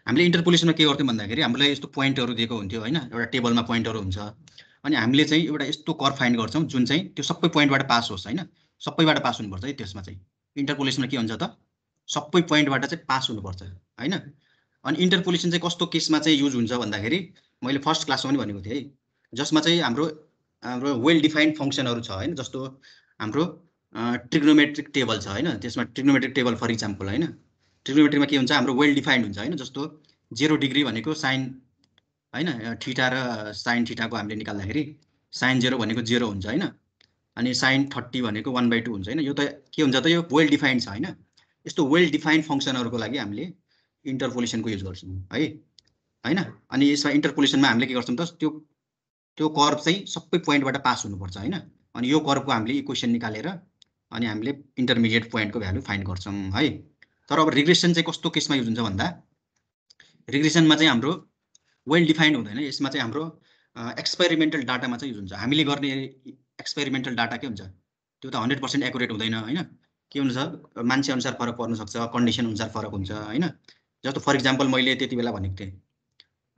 हामीले इन्टरपोलेसनमा के गर्थ्यौँ भन्दाखेरि हामीलाई यस्तो पोइन्टहरू दिएको हुन्थ्यो होइन, एउटा टेबलमा पोइन्टहरू हुन्छ अनि हामीले चाहिँ एउटा यस्तो कर्भ फाइन्ड गर्छौँ जुन चाहिँ त्यो सबै पोइन्टबाट पास होस् होइन, सबैबाट पास हुनुपर्छ है। त्यसमा चाहिँ इन्टरपोलेसनमा के हुन्छ त, सबै पोइन्टबाट चाहिँ पास हुनुपर्छ होइन। अनि इन्टरपोलेसन चाहिँ कस्तो केसमा चाहिँ युज हुन्छ भन्दाखेरि मैले फर्स्ट क्लासमा पनि भनेको थिएँ है, जसमा चाहिँ हाम्रो वेल डिफाइन्ड फङ्सनहरू छ होइन, जस्तो हाम्रो ट्रिग्नोमेट्रिक टेबल छ होइन, त्यसमा ट्रिग्नोमेट्रिक टेबल फर इक्जाम्पल होइन, ट्रिग्नोमेट्रीमा के हुन्छ हाम्रो वेल डिफाइन्ड हुन्छ होइन, जस्तो 0 डिग्री भनेको साइन होइन थीटा र साइन थीटाको हामीले निकाल्दाखेरि साइन 0 भनेको 0 हुन्छ होइन, अनि साइन 30 भनेको 1/2 हुन्छ होइन। यो त के हुन्छ त, यो वेल डिफाइन्ड छ होइन। यस्तो वेल डिफाइन्ड फङ्सनहरूको लागि हामीले इन्टरपोलेसनको युज गर्छौँ है होइन। अनि यसमा इन्टरपोलेसनमा हामीले के गर्छौँ त, त्यो कर्भ चाहिँ सबै पोइन्टबाट पास हुनुपर्छ होइन। अनि यो कर्भको हामीले इक्वेसन निकालेर अनि हामीले इन्टरमिडिएट पोइन्टको भ्यालु फाइन्ड गर्छौँ है। तर अब रिग्रेसन चाहिँ कस्तो केसमा युज हुन्छ भन्दा, रिग्रेसनमा चाहिँ हाम्रो वेल डिफाइन्ड हुँदैन, यसमा चाहिँ हाम्रो एक्सपेरिमेन्टल डाटामा चाहिँ युज हुन्छ। हामीले गर्ने एक्सपेरिमेन्टल डाटा के हुन्छ, त्यो त 100% एकुरेट हुँदैन होइन, के हुन्छ मान्छे अनुसार फरक पर्न सक्छ, कन्डिसन अनुसार फरक हुन्छ होइन। जस्तो फर इक्जाम्पल मैले त्यति बेला भनेको थिएँ,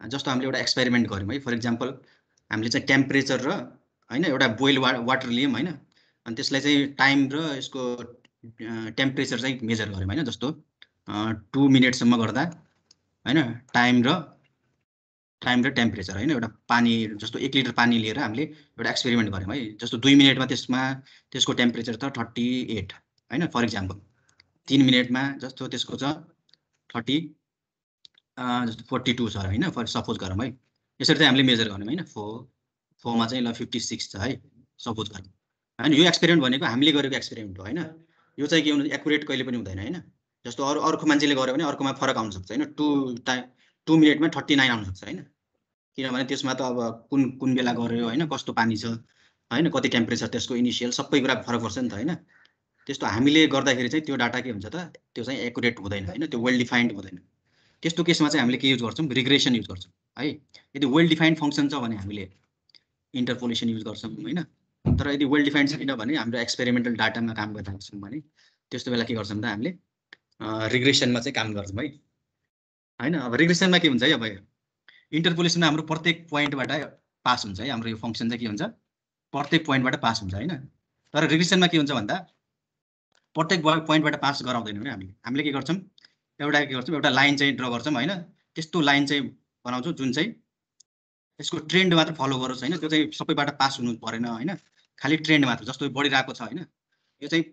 जस्तो हामीले एउटा एक्सपेरिमेन्ट गऱ्यौँ है, फर इक्जाम्पल हामीले चाहिँ टेम्परेचर र होइन एउटा बोइल वाटर लियौँ होइन, अनि त्यसलाई चाहिँ टाइम र यसको टेम्परेचर चाहिँ मेजर गऱ्यौँ होइन, जस्तो 2 मिनटसम्म गर्दा होइन टाइम र टेम्परेचर होइन, एउटा पानी जस्तो 1 लिटर पानी लिएर हामीले एउटा एक्सपेरिमेन्ट गऱ्यौँ है, जस्तो 2 मिनटमा त्यसको टेम्परेचर त 38 होइन फर इक्जाम्पल, 3 मिनटमा जस्तो त्यसको छ 42 छ होइन सपोज गरौँ है। यसरी चाहिँ हामीले मेजर गर्यौँ होइन, 4 मा चाहिँ ल 56 छ है सपोज गरौँ होइन। यो एक्सपेरिमेन्ट भनेको हामीले गरेको एक्सपेरिमेन्ट हो होइन, यो चाहिँ के हुन्छ एकुरेट कहिले पनि हुँदैन होइन। जस्तो अर्को मान्छेले गर्यो भने अर्कोमा फरक आउन सक्छ होइन, 2 मिनटमा 39 आउन सक्छ होइन, किनभने त्यसमा त अब कुन बेला गऱ्यो होइन, कस्तो पानी छ होइन, कति टेम्परेचर त्यसको इनिसियल सबै कुरा फरक पर्छ नि त होइन। त्यस्तो हामीले गर्दाखेरि चाहिँ त्यो डाटा के हुन्छ त, त्यो चाहिँ एकुरेट हुँदैन होइन, त्यो वेल डिफाइन्ड हुँदैन। त्यस्तो केसमा चाहिँ हामीले के युज गर्छौँ, रिग्रेसन युज गर्छौँ है। यदि वेल डिफाइन्ड फङ्सन छ भने हामीले इन्टरपोलेसन युज गर्छौँ होइन, तर यदि वेल डिफाइन्ड छैन भने हाम्रो एक्सपेरिमेन्टल डाटामा काम गरिरहेको छौँ भने त्यस्तो बेला के गर्छौँ त हामीले रिग्रेसनमा चाहिँ काम गर्छौँ है होइन। अब रिग्रेसनमा के हुन्छ है, अब इन्टरपोलेसनमा हाम्रो प्रत्येक पोइन्टबाट पास हुन्छ है, हाम्रो यो फङ्सन चाहिँ के हुन्छ प्रत्येक पोइन्टबाट पास हुन्छ होइन। तर रिग्रेसनमा के हुन्छ भन्दा प्रत्येक पोइन्टबाट पास गराउँदैनौँ नि हामीले के गर्छौँ, एउटा लाइन चाहिँ ड्र गर्छौँ होइन, त्यस्तो लाइन चाहिँ बनाउँछौँ जुन चाहिँ यसको ट्रेन्ड मात्र फलो गरोस् होइन, त्यो चाहिँ सबैबाट पास हुनु परेन होइन, खालि ट्रेन्ड मात्र, जस्तो बढिरहेको छ होइन, यो चाहिँ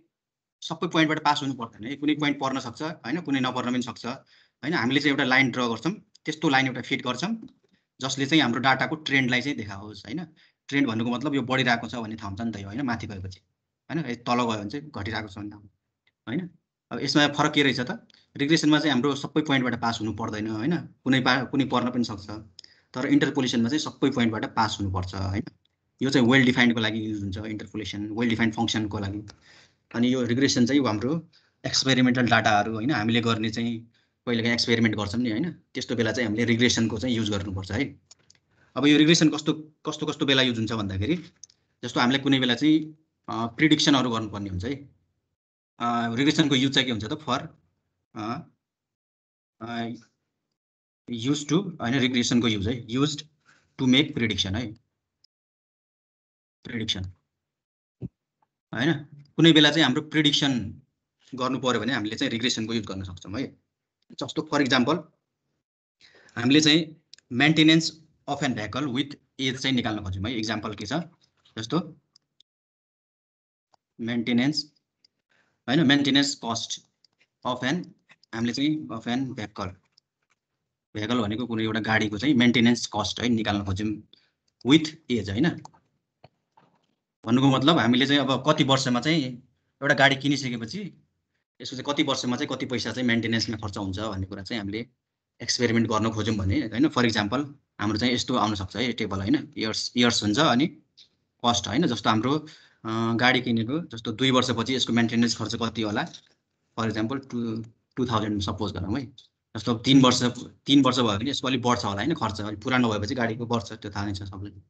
सबै पोइन्टबाट पास हुनु पर्दैन है, कुनै पोइन्ट पर्न सक्छ होइन, कुनै नपर्न पनि सक्छ होइन। हामीले चाहिँ एउटा लाइन ड्र गर्छौँ, त्यस्तो लाइन एउटा फिट गर्छौँ जसले चाहिँ हाम्रो डाटाको ट्रेन्डलाई चाहिँ देखाओस् होइन। ट्रेन्ड भन्नुको मतलब यो बढिरहेको छ भन्ने थाहा हुन्छ नि त यो होइन, माथि गएपछि होइन, तल गयो भने चाहिँ घटिरहेको छ भन्ने होइन। अब यसमा फरक के रहेछ त, रिग्रेसनमा चाहिँ हाम्रो सबै पोइन्टबाट पास हुनु पर्दैन होइन, कुनै पर्न पनि सक्छ, तर इन्टरपोलेसनमा चाहिँ सबै पोइन्टबाट पास हुनुपर्छ होइन। यो चाहिँ वेल डिफाइन्डको लागि युज हुन्छ इन्टरपोलेसन, वेल डिफाइन्ड फङ्सनको लागि। अनि यो रिग्रेसन चाहिँ हाम्रो एक्सपेरिमेन्टल डाटाहरू होइन, हामीले गर्ने चाहिँ कहिलेकाहीँ एक्सपेरिमेन्ट गर्छौँ नि होइन, त्यस्तो बेला चाहिँ हामीले रिग्रेसनको चाहिँ युज गर्नुपर्छ है। अब यो रिग्रेसन कस्तो बेला युज हुन्छ भन्दाखेरि, जस्तो हामीले कुनै बेला चाहिँ प्रिडिक्सनहरू गर्नुपर्ने हुन्छ है। रिग्रेसनको युज चाहिँ के हुन्छ त, फर युज टु होइन, रिग्रेसनको युज है, युज टु मेक प्रिडिक्सन है, प्रिडिक्सन होइन। कुनै बेला चाहिँ हाम्रो प्रिडिक्सन गर्नु पर्यो भने हामीले चाहिँ रिग्रेसनको युज गर्न सक्छौँ है। जस्तो फर इक्जाम्पल हामीले चाहिँ maintenance of an vehicle with age चाहिँ निकाल्न खोज्यौँ है। इक्जाम्पल के छ, जस्तो मेन्टेनेन्स होइन, मेन्टेनेन्स कस्ट अफ एन, हामीले चाहिँ अफ एन भेहिकल भनेको कुनै एउटा गाडीको चाहिँ मेन्टेनेन्स कस्ट है निकाल्न खोज्यौँ विथ एज होइन। भन्नुको मतलब हामीले चाहिँ अब कति वर्षमा चाहिँ एउटा गाडी किनिसकेपछि यसको चाहिँ कति वर्षमा चाहिँ कति पैसा चाहिँ मेन्टेनेन्समा खर्च हुन्छ भन्ने कुरा चाहिँ हामीले एक्सपेरिमेन्ट गर्न खोज्यौँ भने होइन, फर इक्जाम्पल हाम्रो चाहिँ यस्तो आउन सक्छ है टेबल होइन, इयर्स हुन्छ अनि कस्ट होइन। जस्तो हाम्रो गाडी किनेको जस्तो 2 वर्षपछि यसको मेन्टेनेन्स खर्च कति होला, फर इक्जाम्पल 2000 सपोज गरौँ है। जस्तो 3 वर्ष भयो भने यसको अलिक बढ्छ होला होइन खर्च, अलिक पुरानो भएपछि गाडीको बढ्छ, त्यो थाहा नै छ सबैलाई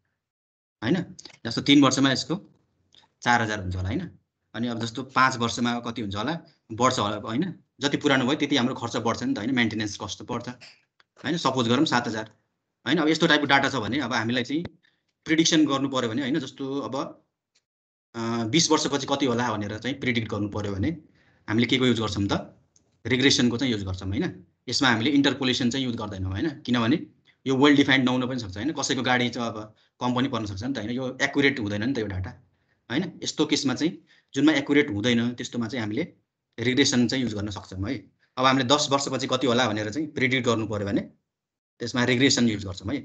होइन। जस्तो 3 वर्षमा यसको 4000 हुन्छ होला होइन, अनि अब जस्तो 5 वर्षमा कति हुन्छ होला, बढ्छ होला होइन, जति पुरानो भयो त्यति हाम्रो खर्च बढ्छ नि त होइन, मेन्टेनेन्स कस्ट बढ्छ हैन सपोज गरौँ 7000 हैन अब यस्तो टाइपको डाटा छ भने अब हामीलाई चाहिँ प्रिडिक्सन गर्नु पर्यो भने हैन जस्तो अब 20 वर्षपछि कति होला भनेर चाहिँ प्रिडिक्ट गर्नु पर्यो भने हामीले के को युज गर्छौं त रिग्रेसनको चाहिँ युज गर्छौं हैन यसमा हामीले इन्टरपोलेसन चाहिँ युज गर्दैनौं हैन किनभने यो वेल डिफाइन्ड नहुन पनि सक्छ हैन कसैको गाडी चाहिँ अब कम पनि पर्न सक्छ नि त हैन यो एक्युरेट हुँदैन नि त यो डाटा हैन यस्तो केसमा चाहिँ जुनमा एक्युरेट हुँदैन त्यस्तोमा चाहिँ हामीले रिग्रेसन चाहिँ युज गर्न सक्छौं है अब हामीले 10 वर्षपछि कति होला भनेर चाहिँ प्रिडिक्ट गर्नु पर्यो भने त्यसमा रिग्रेसन युज गर्छौं है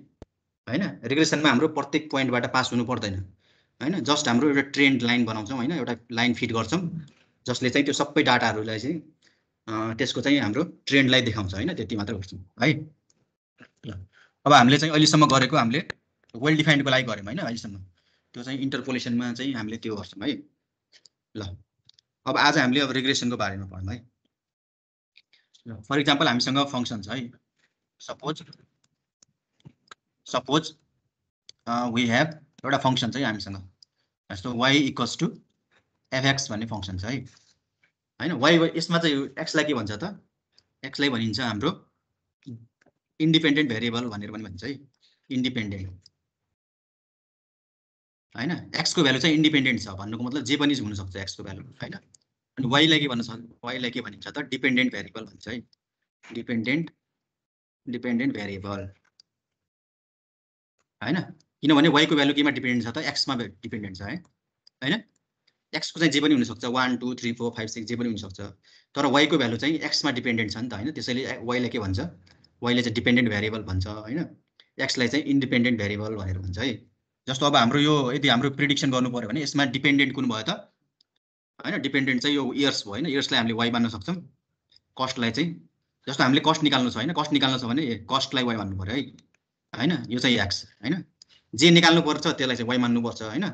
हैन रिग्रेसनमा हाम्रो प्रत्येक पोइन्टबाट पास हुनु पर्दैन हैन जस्ट हाम्रो एउटा ट्रेन्ड लाइन बनाउँछौं हैन एउटा लाइन फिट गर्छौं जसले चाहिँ त्यो सबै डाटाहरूलाई चाहिँ त्यसको चाहिँ हाम्रो ट्रेन्डलाई देखाउँछ हैन त्यति मात्र गर्छौं है अब हामीले चाहिँ अहिलेसम्म गरेको हामीले वेल डिफाइन्डको लागि गर्यौं हैन अहिलेसम्म त्यो चाहिँ इन्टरपोलेसनमा चाहिँ हामीले त्यो गर्छौं है ल अब आज हामीले अब रिग्रेसनको बारेमा पढौँ है ल फर एक्जाम्पल हामीसँग फंक्सन छ है सपोज वी हेभ एउटा फंक्सन छ हामीसँग जस्तो y इक्वल्स टु fx भन्ने फंक्सन छ है हैन y यसमा चाहिँ x लाई के भन्छ त x लाई भनिन्छ हाम्रो इन्डिपेन्डेन्ट भेरिएबल भनेर पनि भन्छ है इन्डिपेन्डेन्ट हैन x को भ्यालु चाहिँ इन्डिपेन्डेन्ट छ भन्नुको मतलब जे पनि हुन सक्छ x को भ्यालु हैन अनि y लाई के भनिन्छ त डिपेन्डेन्ट भेरिएबल भन्छ है डिपेन्डेन्ट भेरिएबल हैन किनभने y को भ्यालु केमा डिपेन्डेन्ट छ त x मा डिपेन्डेन्ट छ है हैन x को चाहिँ जे पनि हुन सक्छ 1 2 3 4 5 6 जे पनि हुन सक्छ तर y को भ्यालु चाहिँ x मा डिपेन्डेन्ट छ नि त हैन त्यसैले y लाई के भन्छ y लाई चाहिँ डिपेन्डेन्ट भेरिएबल भन्छ हैन x लाई चाहिँ इन्डिपेन्डेन्ट भेरिएबल भनेर भन्छ है जस्तो अब हाम्रो यो यदि हाम्रो प्रिडिक्सन गर्नु पर्यो भने यसमा डिपेन्डेन्ट कुन भयो त हैन डिपेन्डेन्ट चाहिँ यो इयर्स भयो हैन इयर्सलाई हामीले y मान्न सक्छौं कस्टलाई चाहिँ जस्तो हामीले कस्ट निकाल्नु छ हैन कस्ट निकाल्नु छ भने कस्टलाई y मान्नु पर्यो है हैन यो चाहिँ x हैन जे निकाल्नु पर्छ त्यसलाई चाहिँ y मान्नु पर्छ हैन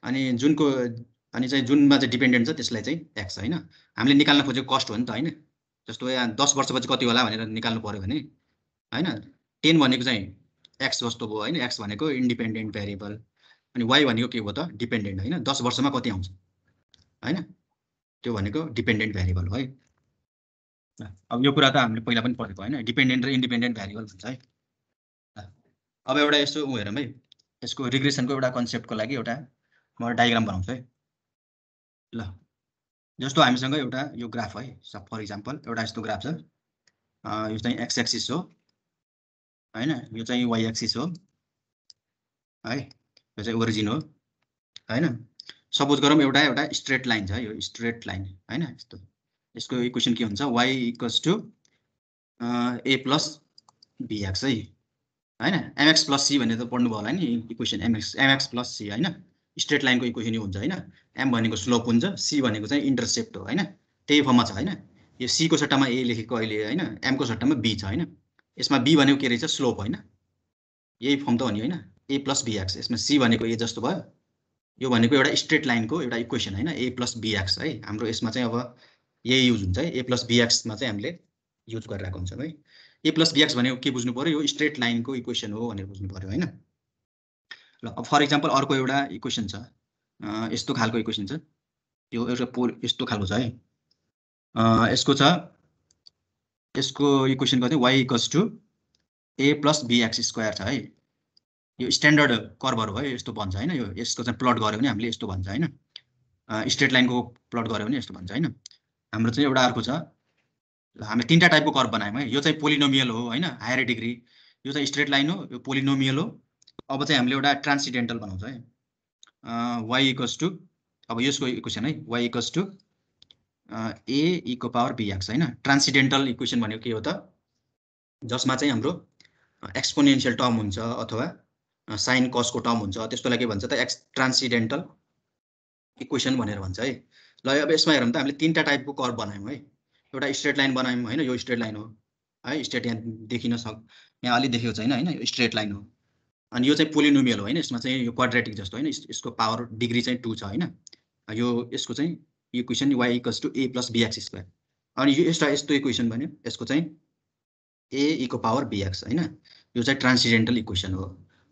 अनि जुनमा चाहिँ डिपेन्डेन्ट छ त्यसलाई चाहिँ x हैन हामीले निकाल्न खोजेको कस्ट हो नि त हैन जस्तो यहाँ 10 वर्षपछि कति होला भनेर निकाल्नु पर्यो भने हैन 10 भनेको चाहिँ x जस्तो भयो हैन x भनेको इन्डिपेन्डेन्ट भेरिएबल अनि y भनेको के हो त डिपेन्डेन्ट हैन 10 वर्षमा कति आउँछ हैन त्यो भनेको डिपेन्डेन्ट भेरिएबल हो है अब यो कुरा त हामीले पहिला पनि पढेको हैन डिपेन्डेन्ट र इन्डिपेन्डेन्ट भेरिएबल भन्छ है अब एउटा यस्तो हेरौँ है यसको रिग्रेसनको एउटा कन्सेप्टको लागि एउटा म डायग्राम बनाउँछु है ल जस्तो हामीसँग एउटा यो ग्राफ है फर एक्जाम्पल एउटा यस्तो ग्राफ छ यो चाहिँ x एक्सिस हो हैन यो चाहिँ y एक्सिस हो है यो चाहिँ ओरिजिन हो हैन सपोज गरौँ एउटा स्ट्रेट लाइन छ यो स्ट्रेट लाइन हैन यस्तो यसको इक्वेसन के हुन्छ y equals to a plus bx है हैन mx प्लस c भन्ने त पढ्नु भयो होला नि इक्वेसन mx प्लस c हैन स्ट्रेट लाइनको इक्वेसन यो हुन्छ हैन m भनेको स्लोप हुन्छ c भनेको चाहिँ इन्टरसेप्ट हो हैन त्यही फर्ममा छ हैन यो c को सट्टामा a लेखेको अहिले हैन m को सट्टामा b छ हैन यसमा b भनेको के रहेछ स्लोप हैन यही फर्म त हो नि हैन a प्लस bx यसमा c भनेको a जस्तो भयो यो भनेको एउटा स्ट्रेट लाइनको एउटा इक्वेसन हैन a प्लस bx है हाम्रो यसमा चाहिँ अब यही युज हुन्छ है a प्लस bx मा चाहिँ हामीले युज गरिरहेको हुन्छ है a प्लस bx भनेको के बुझ्नु पर्यो यो स्ट्रेट लाइनको इक्वेसन हो भनेर बुझ्नु पर्यो हैन ल अब फर एक्जाम्पल अर्को एउटा इक्वेसन छ यस्तो खालको इक्वेसन छ यो एउटा यस्तो खालको छ है यसको इक्वेसन गर्दै y equals to a plus bx square छ है यो स्ट्यान्डर्ड कर्भहरु भयो यस्तो भन्छ हैन यो यसको चाहिँ प्लट गर्यो भने हामीले यस्तो भन्छ हैन स्ट्रेट लाइनको प्लट गर्यो भने यस्तो भन्छ हैन हाम्रो चाहिँ एउटा अर्को छ हामीले तीनटा टाइपको कर्भ बनायौं है यो चाहिँ पोलिनोमियल हो हैन हायर डिग्री यो चाहिँ स्ट्रेट लाइन हो यो पोलिनोमियल हो अब चाहिँ हामीले एउटा ट्रान्सेन्डेन्टल बनाउँछ है y इक्वल्स टु अब यसको इक्वेसन है y equals to a e को पावर bx हैन ट्रान्सेन्डेन्टल इक्वेसन भनेको के हो त जसमा चाहिँ हाम्रो एक्सपोनेन्शियल टर्म हुन्छ अथवा साइन कस को टर्म हुन्छ त्यसलाई के भन्छ त एक्स ट्रान्सेन्डेन्टल इक्वेसन भनेर भन्छ है ल अब यसमा हेरौँ त हामीले तीनटा टाइपको कर्भ बनायौं है एउटा स्ट्रेट लाइन बनायौं हैन यो स्ट्रेट लाइन हो है स्ट्रेट यहाँ देखिन यहाँ अलि देखेको छैन हैन यो स्ट्रेट लाइन हो अनि यो चाहिँ पोलिनोमियल हो हैन यसमा चाहिँ यो क्वाड्रेटिक जस्तो हैन यसको पावर डिग्री चाहिँ 2 छ हैन यो यसको चाहिँ equation y equals to a plus bx square अनि यो यस्तो इक्वेसन बन्यो यसको चाहिँ a e को पावर bx हैन यो चाहिँ ट्रान्सेन्डेन्टल इक्वेसन हो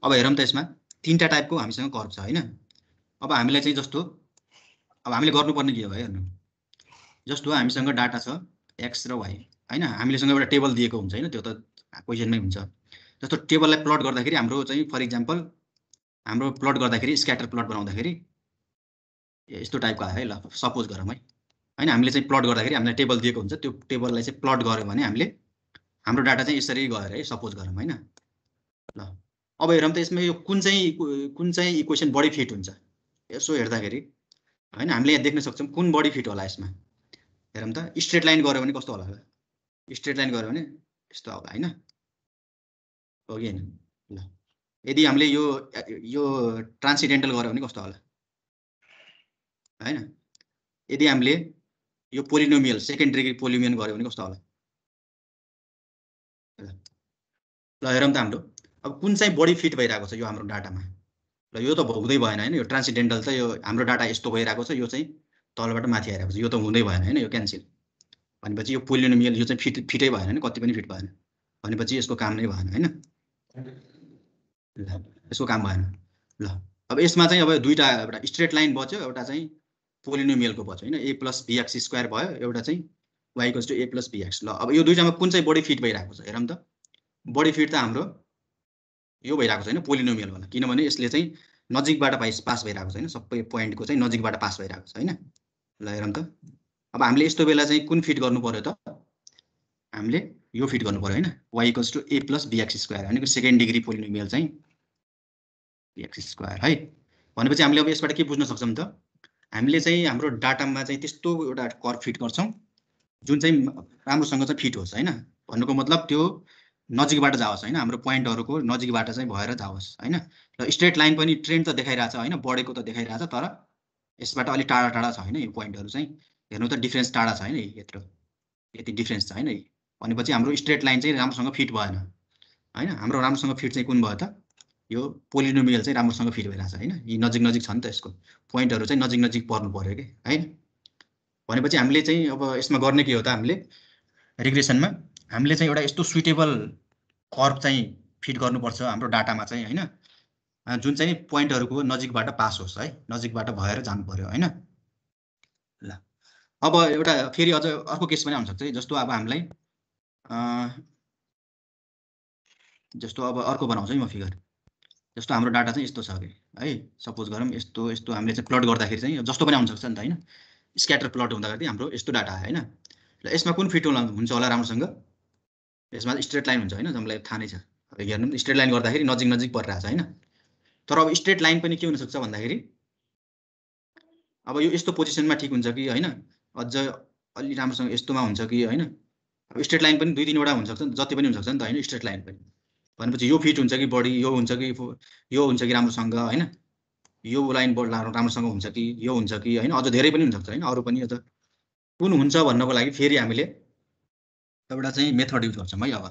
अब हेरौँ त यसमा तीनटा टाइपको हामीसँग कर्भ छ हैन अब हामीले चाहिँ जस्तो अब हामीले गर्नुपर्ने के हो हेर्नु जस्तो हामीसँग डाटा छ x र y हैन हामीलेसँग एउटा टेबल दिएको हुन्छ हैन त्यो त क्वेसनमै हुन्छ। जस्तो टेबललाई प्लट गर्दाखेरि हाम्रो चाहिँ फर इक्जाम्पल हाम्रो प्लट गर्दाखेरि स्क्याटर प्लट बनाउँदाखेरि यस्तो टाइपको आयो है। ल सपोज गरौँ है होइन, हामीले चाहिँ प्लट गर्दाखेरि हामीलाई टेबल दिएको हुन्छ, त्यो टेबललाई चाहिँ प्लट गऱ्यो भने हामीले हाम्रो डाटा चाहिँ यसरी गएर है सपोज गरौँ होइन। ल अब हेरौँ त यसमा यो कुन चाहिँ इक्वेसन बढी फिट हुन्छ। यसो हेर्दाखेरि होइन हामीले यहाँ देख्न सक्छौँ कुन बढी फिट होला यसमा। हेरौँ त स्ट्रेट लाइन गऱ्यो भने कस्तो होला। स्ट्रेट लाइन गऱ्यो भने यस्तो होला होइन, हो कि होइन। ल यदि हामीले यो ट्रान्सिडेन्टल गऱ्यो भने कस्तो होला होइन। यदि हामीले यो पोलिनोमियल सेकेन्ड डिग्री पोलिनोमियल गऱ्यो भने कस्तो होला। ल हेरौँ त हाम्रो अब कुन चाहिँ बढी फिट भइरहेको छ यो हाम्रो डाटामा। ल यो त हुँदै भएन होइन, यो ट्रान्सिडेन्टल त यो हाम्रो डाटा यस्तो भइरहेको छ, यो चाहिँ तलबाट माथि आइरहेको छ, यो त हुँदै भएन होइन, यो क्यान्सल। भनेपछि यो पोलिनोमियल यो चाहिँ फिटै भएन होइन, कति पनि फिट भएन, भनेपछि यसको काम नै भएन होइन। ल यसको काम भएन। ल अब यसमा चाहिँ अब दुईवटा, एउटा स्ट्रेट लाइन बच्यो, एउटा चाहिँ पोलिनोमियलको बच्यो होइन। ए प्लस बिएक्स स्क्वायर भयो, एउटा चाहिँ y equals to a plus b x. ल अब यो दुईवटामा कुन चाहिँ बढी फिट भइरहेको छ हेरौँ त। बढी फिट त हाम्रो यो भइरहेको छ होइन पोलिनोमियलवाला, किनभने यसले चाहिँ नजिकबाट पास भइरहेको छ होइन, सबै पोइन्टको चाहिँ नजिकबाट पास भइरहेको छ होइन। ल हेरौँ त अब हामीले यस्तो बेला चाहिँ कुन फिट गर्नु पर्यो त, हामीले यो फिट गर्नु पर्यो होइन। Y equals to a plus b x square भनेको सेकेन्ड डिग्री पोलिनोमियल चाहिँ बिएक्स स्क्वायर है। भनेपछि हामीले अब यसबाट के बुझ्न सक्छौँ त, हामीले चाहिँ हाम्रो डाटामा चाहिँ त्यस्तो एउटा कर्भ फिट गर्छौँ जुन चाहिँ राम्रोसँग चाहिँ फिट होस् होइन। भन्नुको मतलब त्यो नजिकबाट जाओस् होइन, हाम्रो पोइन्टहरूको नजिकबाट चाहिँ भएर जाओस् होइन। र स्ट्रेट लाइन पनि ट्रेन्ड त देखाइरहेछ होइन, बढेको त देखाइरहेछ, तर यसबाट अलिक टाढा टाढा छ होइन। यो पोइन्टहरू चाहिँ हेर्नु त डिफ्रेन्स टाढा छ होइन, यत्रो यति डिफ्रेन्स छ होइन। भनेपछि हाम्रो स्ट्रेट लाइन चाहिँ राम्रोसँग फिट भएन होइन। हाम्रो राम्रोसँग फिट चाहिँ कुन भयो त, यो पोलिनोमियल चाहिँ राम्रोसँग फिट भइरहेछ होइन। यी नजिक नजिक छ नि त, यसको पोइन्टहरू चाहिँ नजिक नजिक पर्नु पर्यो कि होइन। भनेपछि हामीले चाहिँ अब यसमा गर्ने के हो त, हामीले रिग्रेसनमा हामीले चाहिँ एउटा यस्तो सुइटेबल कर्भ चाहिँ फिट गर्नुपर्छ हाम्रो डाटामा चाहिँ होइन, जुन चाहिँ पोइन्टहरूको नजिकबाट पास होस् है, नजिकबाट भएर जानु पर्यो होइन। ल अब एउटा फेरि अझ अर्को केस पनि आउनसक्छ है। जस्तो अब हामीलाई जस्तो अब अर्को बनाउँछु है म फिगर। जस्तो हाम्रो डाटा चाहिँ यस्तो छ कि है, सपोज गरौँ यस्तो यस्तो हामीले चाहिँ प्लट गर्दाखेरि चाहिँ जस्तो पनि आउनसक्छ नि त होइन। स्क्याटर प्लट हुँदाखेरि हाम्रो यस्तो डाटा आयो होइन। र यसमा कुन फिट हुन्छ होला राम्रोसँग, यसमा स्ट्रेट लाइन हुन्छ होइन, हामीलाई थाहा नै छ। अब हेर्नु स्ट्रेट लाइन गर्दाखेरि नजिक नजिक परिरहेछ होइन। तर अब स्ट्रेट लाइन पनि के हुनसक्छ भन्दाखेरि अब यो यस्तो पोजिसनमा ठिक हुन्छ कि होइन, अझ अलि राम्रोसँग यस्तोमा हुन्छ कि होइन। अब स्ट्रेट लाइन पनि दुई तिनवटा हुनसक्छ, जति पनि हुनसक्छ नि त होइन स्ट्रेट लाइन पनि। भनेपछि यो फिट हुन्छ कि बढी, यो हुन्छ कि राम्रोसँग होइन, यो लाइन राम्रोसँग हुन्छ कि यो हुन्छ कि होइन, अझ धेरै पनि हुनसक्छ होइन, अरू पनि अझ कुन हुन्छ भन्नको लागि फेरि हामीले एउटा चाहिँ मेथड युज गर्छौँ है। अब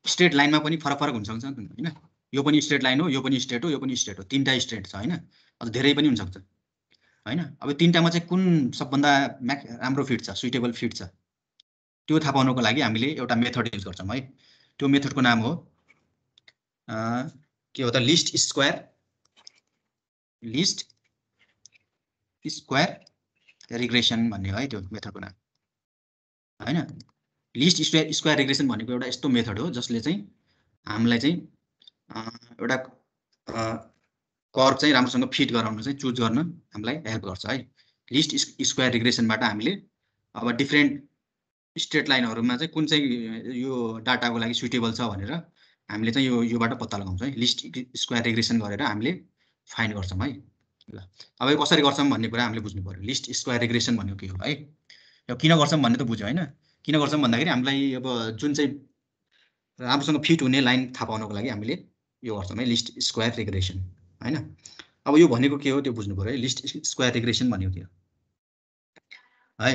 स्ट्रेट लाइनमा पनि फरक फरक हुनसक्छ होइन, यो पनि स्ट्रेट लाइन हो, यो पनि स्ट्रेट हो, यो पनि स्ट्रेट हो, तिनवटा स्ट्रेट छ होइन, अझ धेरै पनि हुनसक्छ होइन। अब तिनवटामा चाहिँ कुन सबभन्दा राम्रो फिट छ, सुइटेबल फिट छ, त्यो थाहा पाउनको लागि हामीले एउटा मेथड युज गर्छौँ है। त्यो मेथडको नाम हो के हो त, लिस्ट स्क्वायर रिग्रेसन भन्ने है त्यो मेथडको नाम होइन। लिस्ट स्क्वायर रिग्रेसन भनेको एउटा यस्तो मेथड हो जसले चाहिँ हामीलाई चाहिँ एउटा कर्भ चाहिँ राम्रोसँग फिट गराउन चाहिँ चुज गर्न हामीलाई हेल्प गर्छ है। लिस्ट स्क्वायर रिग्रेसनबाट हामीले अब डिफ्रेन्ट स्ट्रेट लाइनहरूमा चाहिँ कुन चाहिँ यो डाटाको लागि सुइटेबल छ भनेर हामीले चाहिँ योबाट पत्ता लगाउँछौँ है। लिस्ट स्क्वायर रिग्रेसन गरेर हामीले फाइन्ड गर्छौँ है। ल अब यो कसरी गर्छौँ भन्ने कुरा हामीले बुझ्नु पर्यो। लिस्ट स्क्वायर रिग्रेसन भनेको के हो है, यो किन गर्छौँ भन्ने त बुझ्यो होइन। किन गर्छौँ भन्दाखेरि हामीलाई अब जुन चाहिँ राम्रोसँग फिट हुने लाइन थाहा पाउनको लागि हामीले यो गर्छौँ है, लिस्ट स्क्वायर रिग्रेसन होइन। अब यो भनेको के हो त्यो बुझ्नु पर्यो है। लिस्ट स्क्वायर रिग्रेसन भनेको के हो है।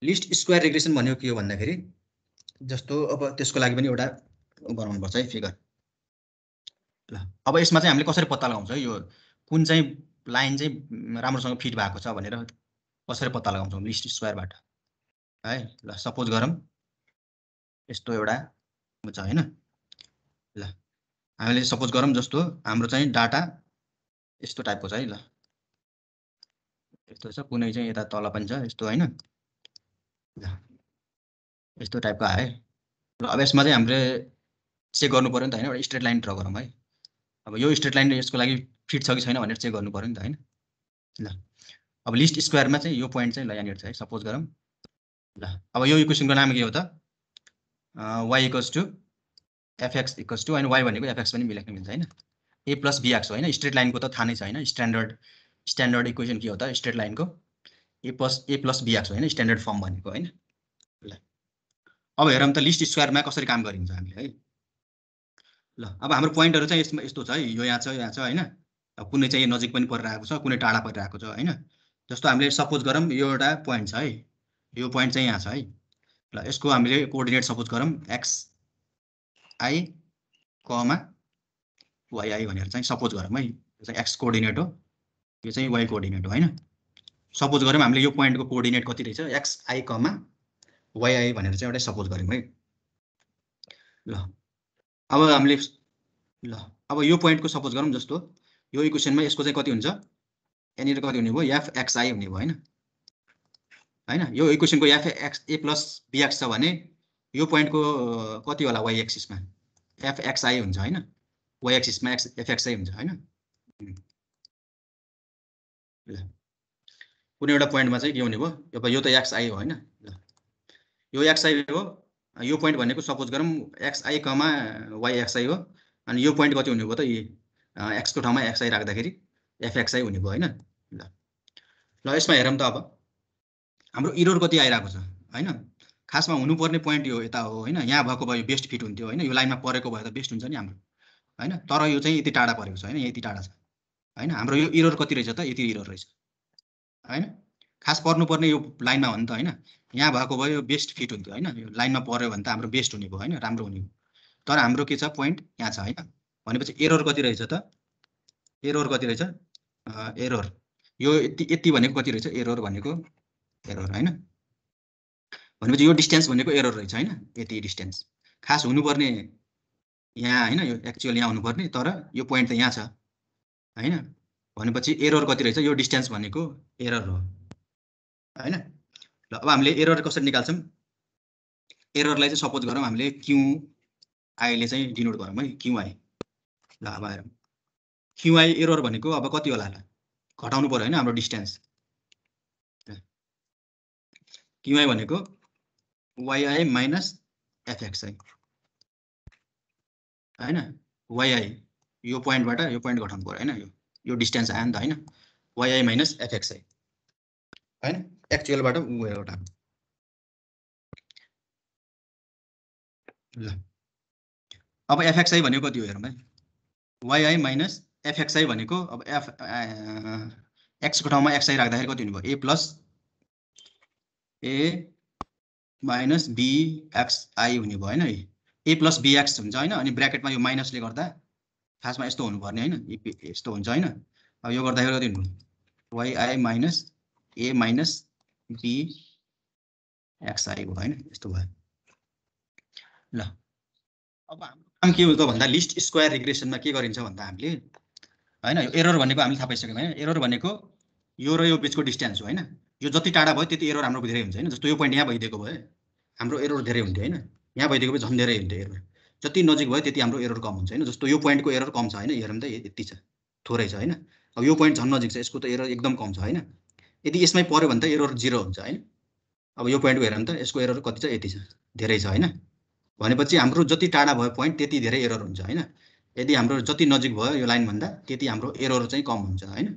लिस्ट स्क्वायर रिग्रेसन भनेको के हो भन्दाखेरि जस्तो अब त्यसको लागि पनि एउटा बनाउनुपर्छ है फिगर। ल अब यसमा चाहिँ हामीले कसरी पत्ता लगाउँछ है, यो कुन चाहिँ लाइन चाहिँ राम्रोसँग फिट भएको छ भनेर कसरी पत्ता लगाउँछौँ लिस्ट स्क्वायरबाट है। ल सपोज गरौँ यस्तो एउटा हुन्छ होइन। ल हामीले सपोज गरौँ जस्तो हाम्रो चाहिँ डाटा यस्तो टाइपको छ है। ल यस्तो छ, कुनै चाहिँ यता तल पनि छ यस्तो होइन। ल यस्तो टाइपको आयो है। र अब यसमा चाहिँ हामीले चेक गर्नु पर्यो नि त होइन, एउटा स्ट्रेट लाइन ड्र गरौँ है। अब यो स्ट्रेट लाइन यसको लागि फिट छ कि छैन भनेर चेक गर्नु पर्यो नि त होइन। ल अब लिस्ट स्क्वायरमा चाहिँ यो पोइन्ट चाहिँ ल यहाँनिर छ है, सपोज गरौँ। ल अब यो इक्वेसनको नाम के हो त, y equals to fx equals to, होइन y भनेको fx पनि लेख्न मिल्छ होइन, a प्लस bx हो होइन। स्ट्रेट लाइनको त थाहा नै छ होइन, स्ट्यान्डर्ड इक्वेसन के हो त स्ट्रेट लाइनको, a प्लस bx हो होइन, स्ट्यान्डर्ड फर्म भनेको होइन। ल अब हेरौँ त लिस्ट स्क्वायरमा कसरी काम गरिन्छ हामीले है। ल अब हाम्रो पोइन्टहरू चाहिँ यसमा यस्तो छ है, यो यहाँ छ होइन। अब कुनै चाहिँ नजिक पनि परिरहेको छ, कुनै टाढा परिरहेको छ होइन। जस्तो हामीले सपोज गरौँ यो एउटा पोइन्ट छ है, यो पोइन्ट चाहिँ यहाँ छ है। ल यसको हामीले कोअर्डिनेट सपोज गरौँ xi, yi भनेर चाहिँ सपोज गरौँ है। यो चाहिँ x कोअर्डिनेट हो, यो चाहिँ y कोअर्डिनेट हो होइन। सपोज गरौँ हामीले यो पोइन्टको कोअर्डिनेट कति रहेछ xi, yi भनेर चाहिँ एउटा सपोज गरौँ है। ल अब हामीले अब यो पोइन्टको सपोज गरौँ, जस्तो यो इक्वेसनमा यसको चाहिँ कति हुन्छ, यहाँनिर कति हुने भयो fxi हुने भयो होइन। यो इक्वेसनको a प्लस bx छ भने यो पोइन्टको कति होला y एक्सिसमा fxi हुन्छ होइन, y एक्सिसमा fxi हुन्छ होइन। ल कुनै एउटा पोइन्टमा चाहिँ के हुने भयो, अब यो त xi हो होइन। ल यो xi हो, यो पोइन्ट भनेको सपोज गरौँ xi, yxi हो। अनि यो पोइन्ट कति हुने भयो त x को ठाउँमा xi राख्दाखेरि fxi हुने भयो होइन। ल यसमा हेरौँ त अब हाम्रो इरर कति आइरहेको छ होइन। खासमा हुनुपर्ने पोइन्ट यो यता हो होइन, यहाँ भएको भए बेस्ट फिट हुन्थ्यो होइन, यो लाइनमा परेको भए त बेस्ट हुन्छ नि हाम्रो होइन। तर यो चाहिँ यति टाढा परेको छ होइन, यति टाढा छ होइन। हाम्रो यो इरर कति रहेछ त, यति इरर रहेछ होइन। खास पर्नुपर्ने यो लाइनमा हो नि त होइन, यहाँ भएको भए यो बेस्ट फिट हुन्थ्यो होइन, यो लाइनमा पर्यो भने त हाम्रो बेस्ट हुने भयो होइन, राम्रो हुने भयो। तर हाम्रो के छ पोइन्ट यहाँ छ होइन। भनेपछि एरर कति रहेछ त, एरर कति रहेछ, एरर यो यति भनेको कति रहेछ, एरर भनेको एरर होइन। भनेपछि यो डिस्टेन्स भनेको एरर रहेछ होइन, यति डिस्टेन्स। खास हुनुपर्ने यहाँ होइन, यो एक्चुअल यहाँ हुनुपर्ने, तर यो पोइन्ट त यहाँ छ होइन। भनेपछि एरर कति रहेछ, यो डिस्टेन्स भनेको एरर हो होइन। ल अब हामीले एरर कसरी निकाल्छौँ, एररलाई चाहिँ सपोज गरौँ हामीले QI ले चाहिँ डिनोट गरौँ है, QI। ल अब हेरौँ QI एरर भनेको अब कति होला, घटाउनु पर्यो होइन हाम्रो डिस्टेन्स। QI भनेको yi माइनस fxi होइन। yi यो पोइन्टबाट यो पोइन्ट घटाउनु पर्यो होइन, यो डिस्टेन्स आयो नि त होइन, yi माइनस fxi होइन, एक्चुअलबाट एउटा। ल अब fxi भनेको कति हो हेरौँ है, yi माइनस fxi भनेको अब x को ठाउँमा xi राख्दाखेरि कति हुने भयो, a plus a minus bxi हुने भयो होइन। a प्लस bx हुन्छ होइन, अनि ब्र्याकेटमा यो माइनसले गर्दा खासमा यस्तो हुनुपर्ने होइन, यस्तो हुन्छ होइन। अब यो गर्दाखेरि कति हुनु, yi minus a minus bxi भयो होइन, यस्तो भयो। ल अब हाम्रो काम के हो त भन्दा लिस्ट स्क्वायर रिग्रेसनमा के गरिन्छ भन्दा हामीले होइन, यो एरर भनेको हामीले थाहा पाइसक्यौँ होइन। एरर भनेको यो र यो बिचको डिस्टेन्स हो होइन। यो जति टाढा भयो त्यति एरर हाम्रो धेरै हुन्छ होइन। जस्तो यो पोइन्ट यहाँ भइदिएको भए हाम्रो एरर धेरै हुन्थ्यो होइन, यहाँ भइदिएको भए झन् धेरै हुन्थ्यो एरर। जति नजिक भयो त्यति हाम्रो एरर कम हुन्छ होइन। जस्तो यो पोइन्टको एरर कम छ होइन, हेरौँ त यति छ, थोरै छ होइन। अब यो पोइन्ट झन् नजिक छ, यसको त एरर एकदम कम छ होइन। यदि यसमै पऱ्यो भने त एरर 0 हुन्छ होइन। अब यो पोइन्टको हेरौँ त, यसको एरर कति छ, यति छ, धेरै छ होइन। भनेपछि हाम्रो जति टाढा भयो पोइन्ट त्यति धेरै एरर हुन्छ होइन। यदि हाम्रो जति नजिक भयो यो लाइनभन्दा त्यति हाम्रो एरर चाहिँ कम हुन्छ होइन।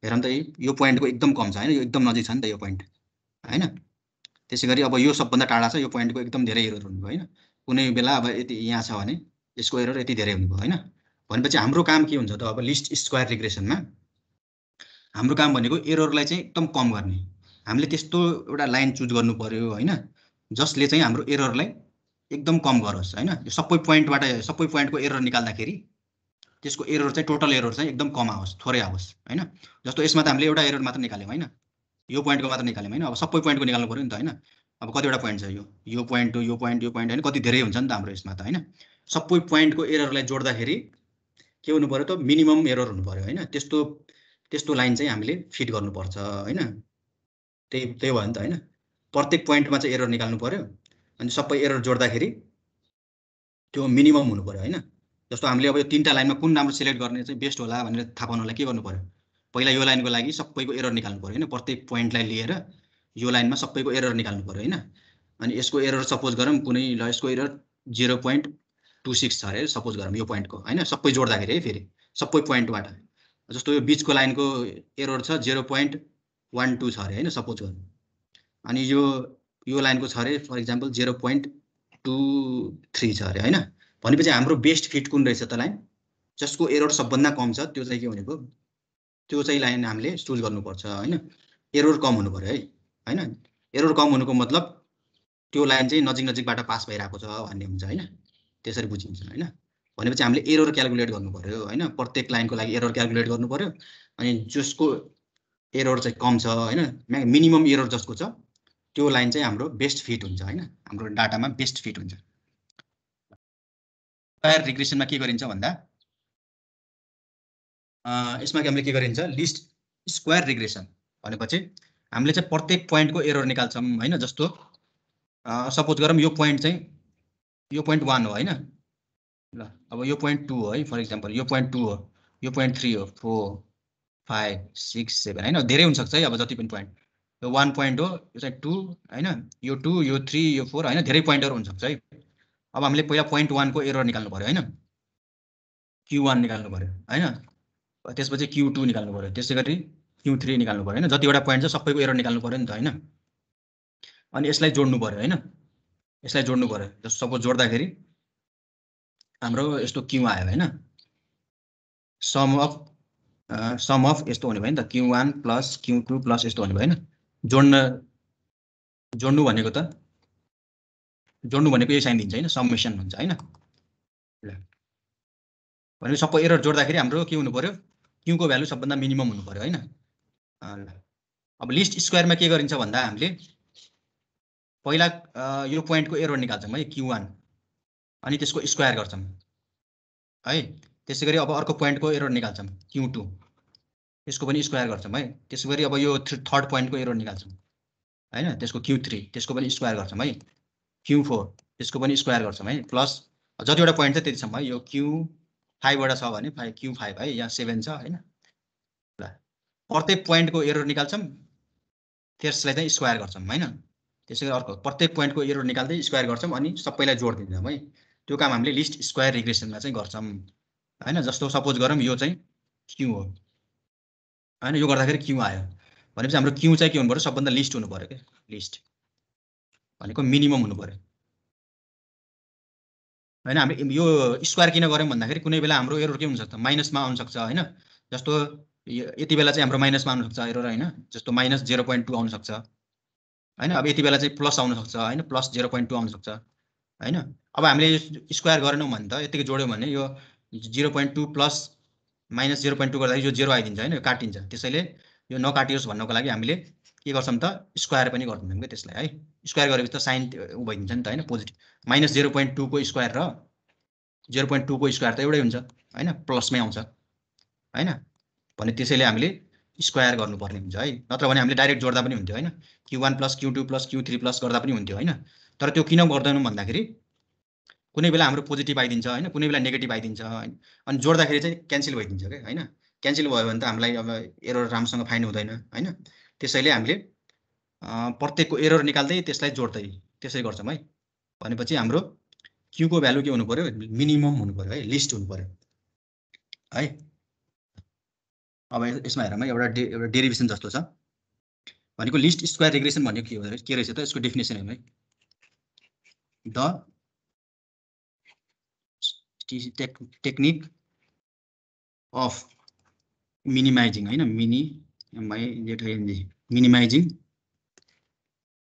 हेरौँ त यो पोइन्टको एकदम कम छ होइन, यो एकदम नजिक छ नि त यो पोइन्ट होइन। त्यसै गरी अब यो सबभन्दा टाढा छ, यो पोइन्टको एकदम धेरै एरर हुनुभयो होइन। कुनै बेला अब यति यहाँ छ भने यसको एरर यति धेरै हुनुभयो होइन। भनेपछि हाम्रो काम के हुन्छ त, अब लिस्ट स्क्वायर रिग्रेसनमा हाम्रो काम भनेको एररलाई चाहिँ एकदम कम गर्ने। हामीले त्यस्तो एउटा लाइन चुज गर्नु पर्यो होइन, जसले चाहिँ हाम्रो एररलाई एकदम कम गरोस् होइन। यो सबै पोइन्टको एरर निकाल्दाखेरि त्यसको एरर चाहिँ टोटल एरर चाहिँ एकदम कम आओस्, थोरै आओस् होइन। जस्तो यसमा त हामीले एउटा एरर मात्र निकाल्यौँ होइन, यो पोइन्टको मात्र निकाल्यौँ होइन। अब सबै पोइन्टको निकाल्नु पर्यो नि त होइन। अब कतिवटा पोइन्ट छ, यो पोइन्ट यो पोइन्ट यो पोइन्ट होइन, कति धेरै हुन्छ नि त हाम्रो यसमा त होइन। सबै पोइन्टको एररलाई जोड्दाखेरि के हुनु पर्यो त, मिनिमम एरर हुनु पर्यो होइन। त्यस्तो लाइन चाहिँ हामीले फिट गर्नुपर्छ होइन। त्यही भयो नि त होइन। प्रत्येक पोइन्टमा चाहिँ एरर निकाल्नु पर्यो, अनि सबै एरर जोड्दाखेरि त्यो मिनिमम हुनु पर्यो हैन। जस्तो हामीले अब यो 3टा लाइनमा कुन राम्रो सिलेक्ट गर्ने चाहिँ बेस्ट होला भनेर थाहा पाउनलाई के गर्नु पर्यो, पहिला यो लाइनको लागि सबैको एरर निकाल्नु पर्यो हैन। प्रत्येक पोइन्टलाई लिएर यो लाइनमा सबैको एरर निकाल्नु पर्यो हैन। अनि यसको एरर सपोज गरौँ कुनै, ल यसको एरर 0.26 छ अरे सपोज गरौँ यो पोइन्टको हैन, सबै जोड्दाखेरि है फेरि सबै पोइन्टबाट। जस्तो यो बिचको लाइनको एरर छ 0.12 छ अरे हैन सपोज गरौँ। अनि यो लाइनको छ अरे फर इक्जाम्पल 0.23 छ अरे हैन। भनेपछि हाम्रो बेस्ट फिट कुन रहेछ त लाइन, जसको एरर सबभन्दा कम छ त्यो चाहिँ के भनेको, त्यो चाहिँ लाइन हामीले चुज गर्नुपर्छ हैन। एरर कम हुनु पर्यो है हैन। एरर कम हुनुको मतलब त्यो लाइन चाहिँ नजिक नजिकबाट पास भइरहेको छ भन्ने हुन्छ हैन, त्यसरी बुझिन्छ हैन। भनेपछि हामीले एरर क्याल्कुलेट गर्नु पर्यो हैन, प्रत्येक लाइनको लागि एरर क्याल्कुलेट गर्नु पर्यो। अनि जसको एरर चाहिँ कम छ हैन, मिनिमम एरर जसको छ त्यो लाइन चाहिँ हाम्रो बेस्ट फिट हुन्छ हैन, हाम्रो डाटामा बेस्ट फिट हुन्छ। स्क्वायर रिग्रेसनमा के गरिन्छ भन्दा यसमा हामीले के गरिन्छ, लिस्ट स्क्वायर रिग्रेसन भनेपछि हामीले चाहिँ प्रत्येक पोइन्टको एरर निकाल्छौँ हैन। जस्तो सपोज गरौँ यो पोइन्ट चाहिँ यो पोइन्ट 1 हो हैन, ल अब यो पोइन्ट 2 हो है फर इक्जाम्पल, यो पोइन्ट 2 हो, यो पोइन्ट 3 हो, 4 5 6 7 हैन, धेरै हुन सक्छ है। अब जति पनि पोइन्ट, यो 1 पोइन्ट हो, यो चाहिँ 2 हैन, यो 2 यो 3 यो 4 हैन, धेरै पोइन्टहरु हुन सक्छ है। अब हामीले पहिला पोइन्ट 1 को एरर निकाल्नु पर्यो हैन, Q1 निकाल्नु पर्यो हैन, त्यसपछि Q2 निकाल्नु पर्यो, त्यसैगरी Q3 निकाल्नु पर्यो हैन। जतिवटा पोइन्ट छ सबैको एरर निकाल्नु पर्यो नि त हैन। अनि यसलाई जोड्नु पर्यो हैन, यसलाई जोड्नु पर्यो। जस्तो सपोज जोड्दाखेरि हाम्रो यस्तो Q आयो हैन, सम अफ यस्तो हुने भयो नि त, Q1 प्लस Q2 प्लस यस्तो हुने भयो हैन। जोड्नु भनेको त, जोड्नु भनेको यो साइन दिन्छ हैन, समेसन हुन्छ हैन। ल भने सबै एरर जोड्दाखेरि हाम्रो के हुनु पर्यो, Q को भ्यालु सबभन्दा मिनिमम हुनु पर्यो हैन। ल अब लिस्ट स्क्वायरमा के गरिन्छ भन्दा हामीले पहिला यो पोइन्टको एरर निकाल्छौँ है Q1, अनि त्यसको स्क्वायर गर्छौँ है। त्यसैगरी अब अर्को पोइन्टको एरर निकाल्छौँ Q2, त्यसको पनि स्क्वायर गर्छौँ है। त्यसैगरी अब यो थर्ड पोइन्टको एरर निकाल्छौँ हैन, त्यसको Q3, त्यसको पनि स्क्वायर गर्छौँ है। Q4 त्यसको पनि स्क्वायर गर्छौँ है, प्लस जतिवटा पोइन्ट छ त्यतिसम्म है। यो Q5 वटा छ भने Q5 है, यहाँ 7 छ हैन। ल प्रत्येक पोइन्टको एरर निकाल्छौँ, त्यसलाई चाहिँ स्क्वायर गर्छौँ हैन। त्यसैगरी अर्को प्रत्येक पोइन्टको एरर निकाल्दै स्क्वायर गर्छौँ अनि सबैलाई जोड्दिन्छौँ है। त्यो काम हामीले लिस्ट स्क्वायर रिग्रेसनमा चाहिँ गर्छौँ हैन। जस्तो सपोज गरौँ यो चाहिँ Q हो हैन, यो गर्दाखेरि Q आयो भनेपछि हाम्रो Q चाहिँ के हुनु पर्यो, सबभन्दा लिस्ट हुनु पर्यो के, लिस्ट भनेको मिनिमम हुनु पर्यो हैन। हामी यो स्क्वायर किन गर्यौँ भन्दाखेरि कुनै बेला हाम्रो एरर के हुन सक्छ, माइनसमा आउन सक्छ हैन। जस्तो यति बेला चाहिँ हाम्रो माइनसमा आउन सक्छ एरर हैन, जस्तो माइनस 0.2 आउन सक्छ हैन। अब यति बेला चाहिँ प्लस आउन सक्छ हैन, प्लस 0.2 आउन सक्छ हैन। अब हामीले स्क्वायर गरेनौँ भने त यतिकै जोड्यौँ भने यो 0.2 प्लस माइनस 0.2 गर्दाखेरि यो 0 आइदिन्छ हैन, यो काटिन्छ। त्यसैले यो नकाटियोस् भन्नको लागि हामीले के गर्छौँ त, स्क्वायर पनि गर्दिन्छौँ के त्यसलाई है। स्क्वायर गरेपछि त साइन उ भइदिन्छ नि त हैन, पोजिटिभ। माइनस 0.2 को स्क्वायर र 0.2 को स्क्वायर त एउटै हुन्छ हैन, प्लसमै आउँछ हैन। भने त्यसैले हामीले स्क्वायर गर्नुपर्ने हुन्छ है, नत्र भने हामीले डाइरेक्ट जोड्दा पनि हुन्थ्यो हैन। Q1 plus Q2 plus Q3 plus गर्दा पनि हुन्थ्यो हैन। तर त्यो किन गर्दैनौँ भन्दाखेरि कुनै बेला हाम्रो पोजिटिभ आइदिन्छ हैन, कुनै बेला नेगेटिभ आइदिन्छ हैन। अनि जोड्दाखेरि चाहिँ क्यान्सल भइदिन्छ के हैन। क्यान्सल भयो भने त हामीलाई अब एरर राम्रोसँग फाइन्ड हुँदैन हैन। त्यसैले हामीले प्रत्येकको एरर निकाल्दै त्यसलाई जोड्दै त्यसै गर्छौँ है। भनेपछि हाम्रो Q को भ्यालु के हुनु पर्यो, मिनिमम हुनु पर्यो है, लिस्ट हुनु पर्यो है। अब यसमा हेरौँ है, एउटा डेरिभेसन जस्तो छ भनेको लिस्ट स्क्वायर रिग्रेसन भनेको के रहेछ त, यसको डेफिनेसन हेर्नु है। द टेक्निक अफ मिनिमाइजिङ हैन, मिनिमाइजिङ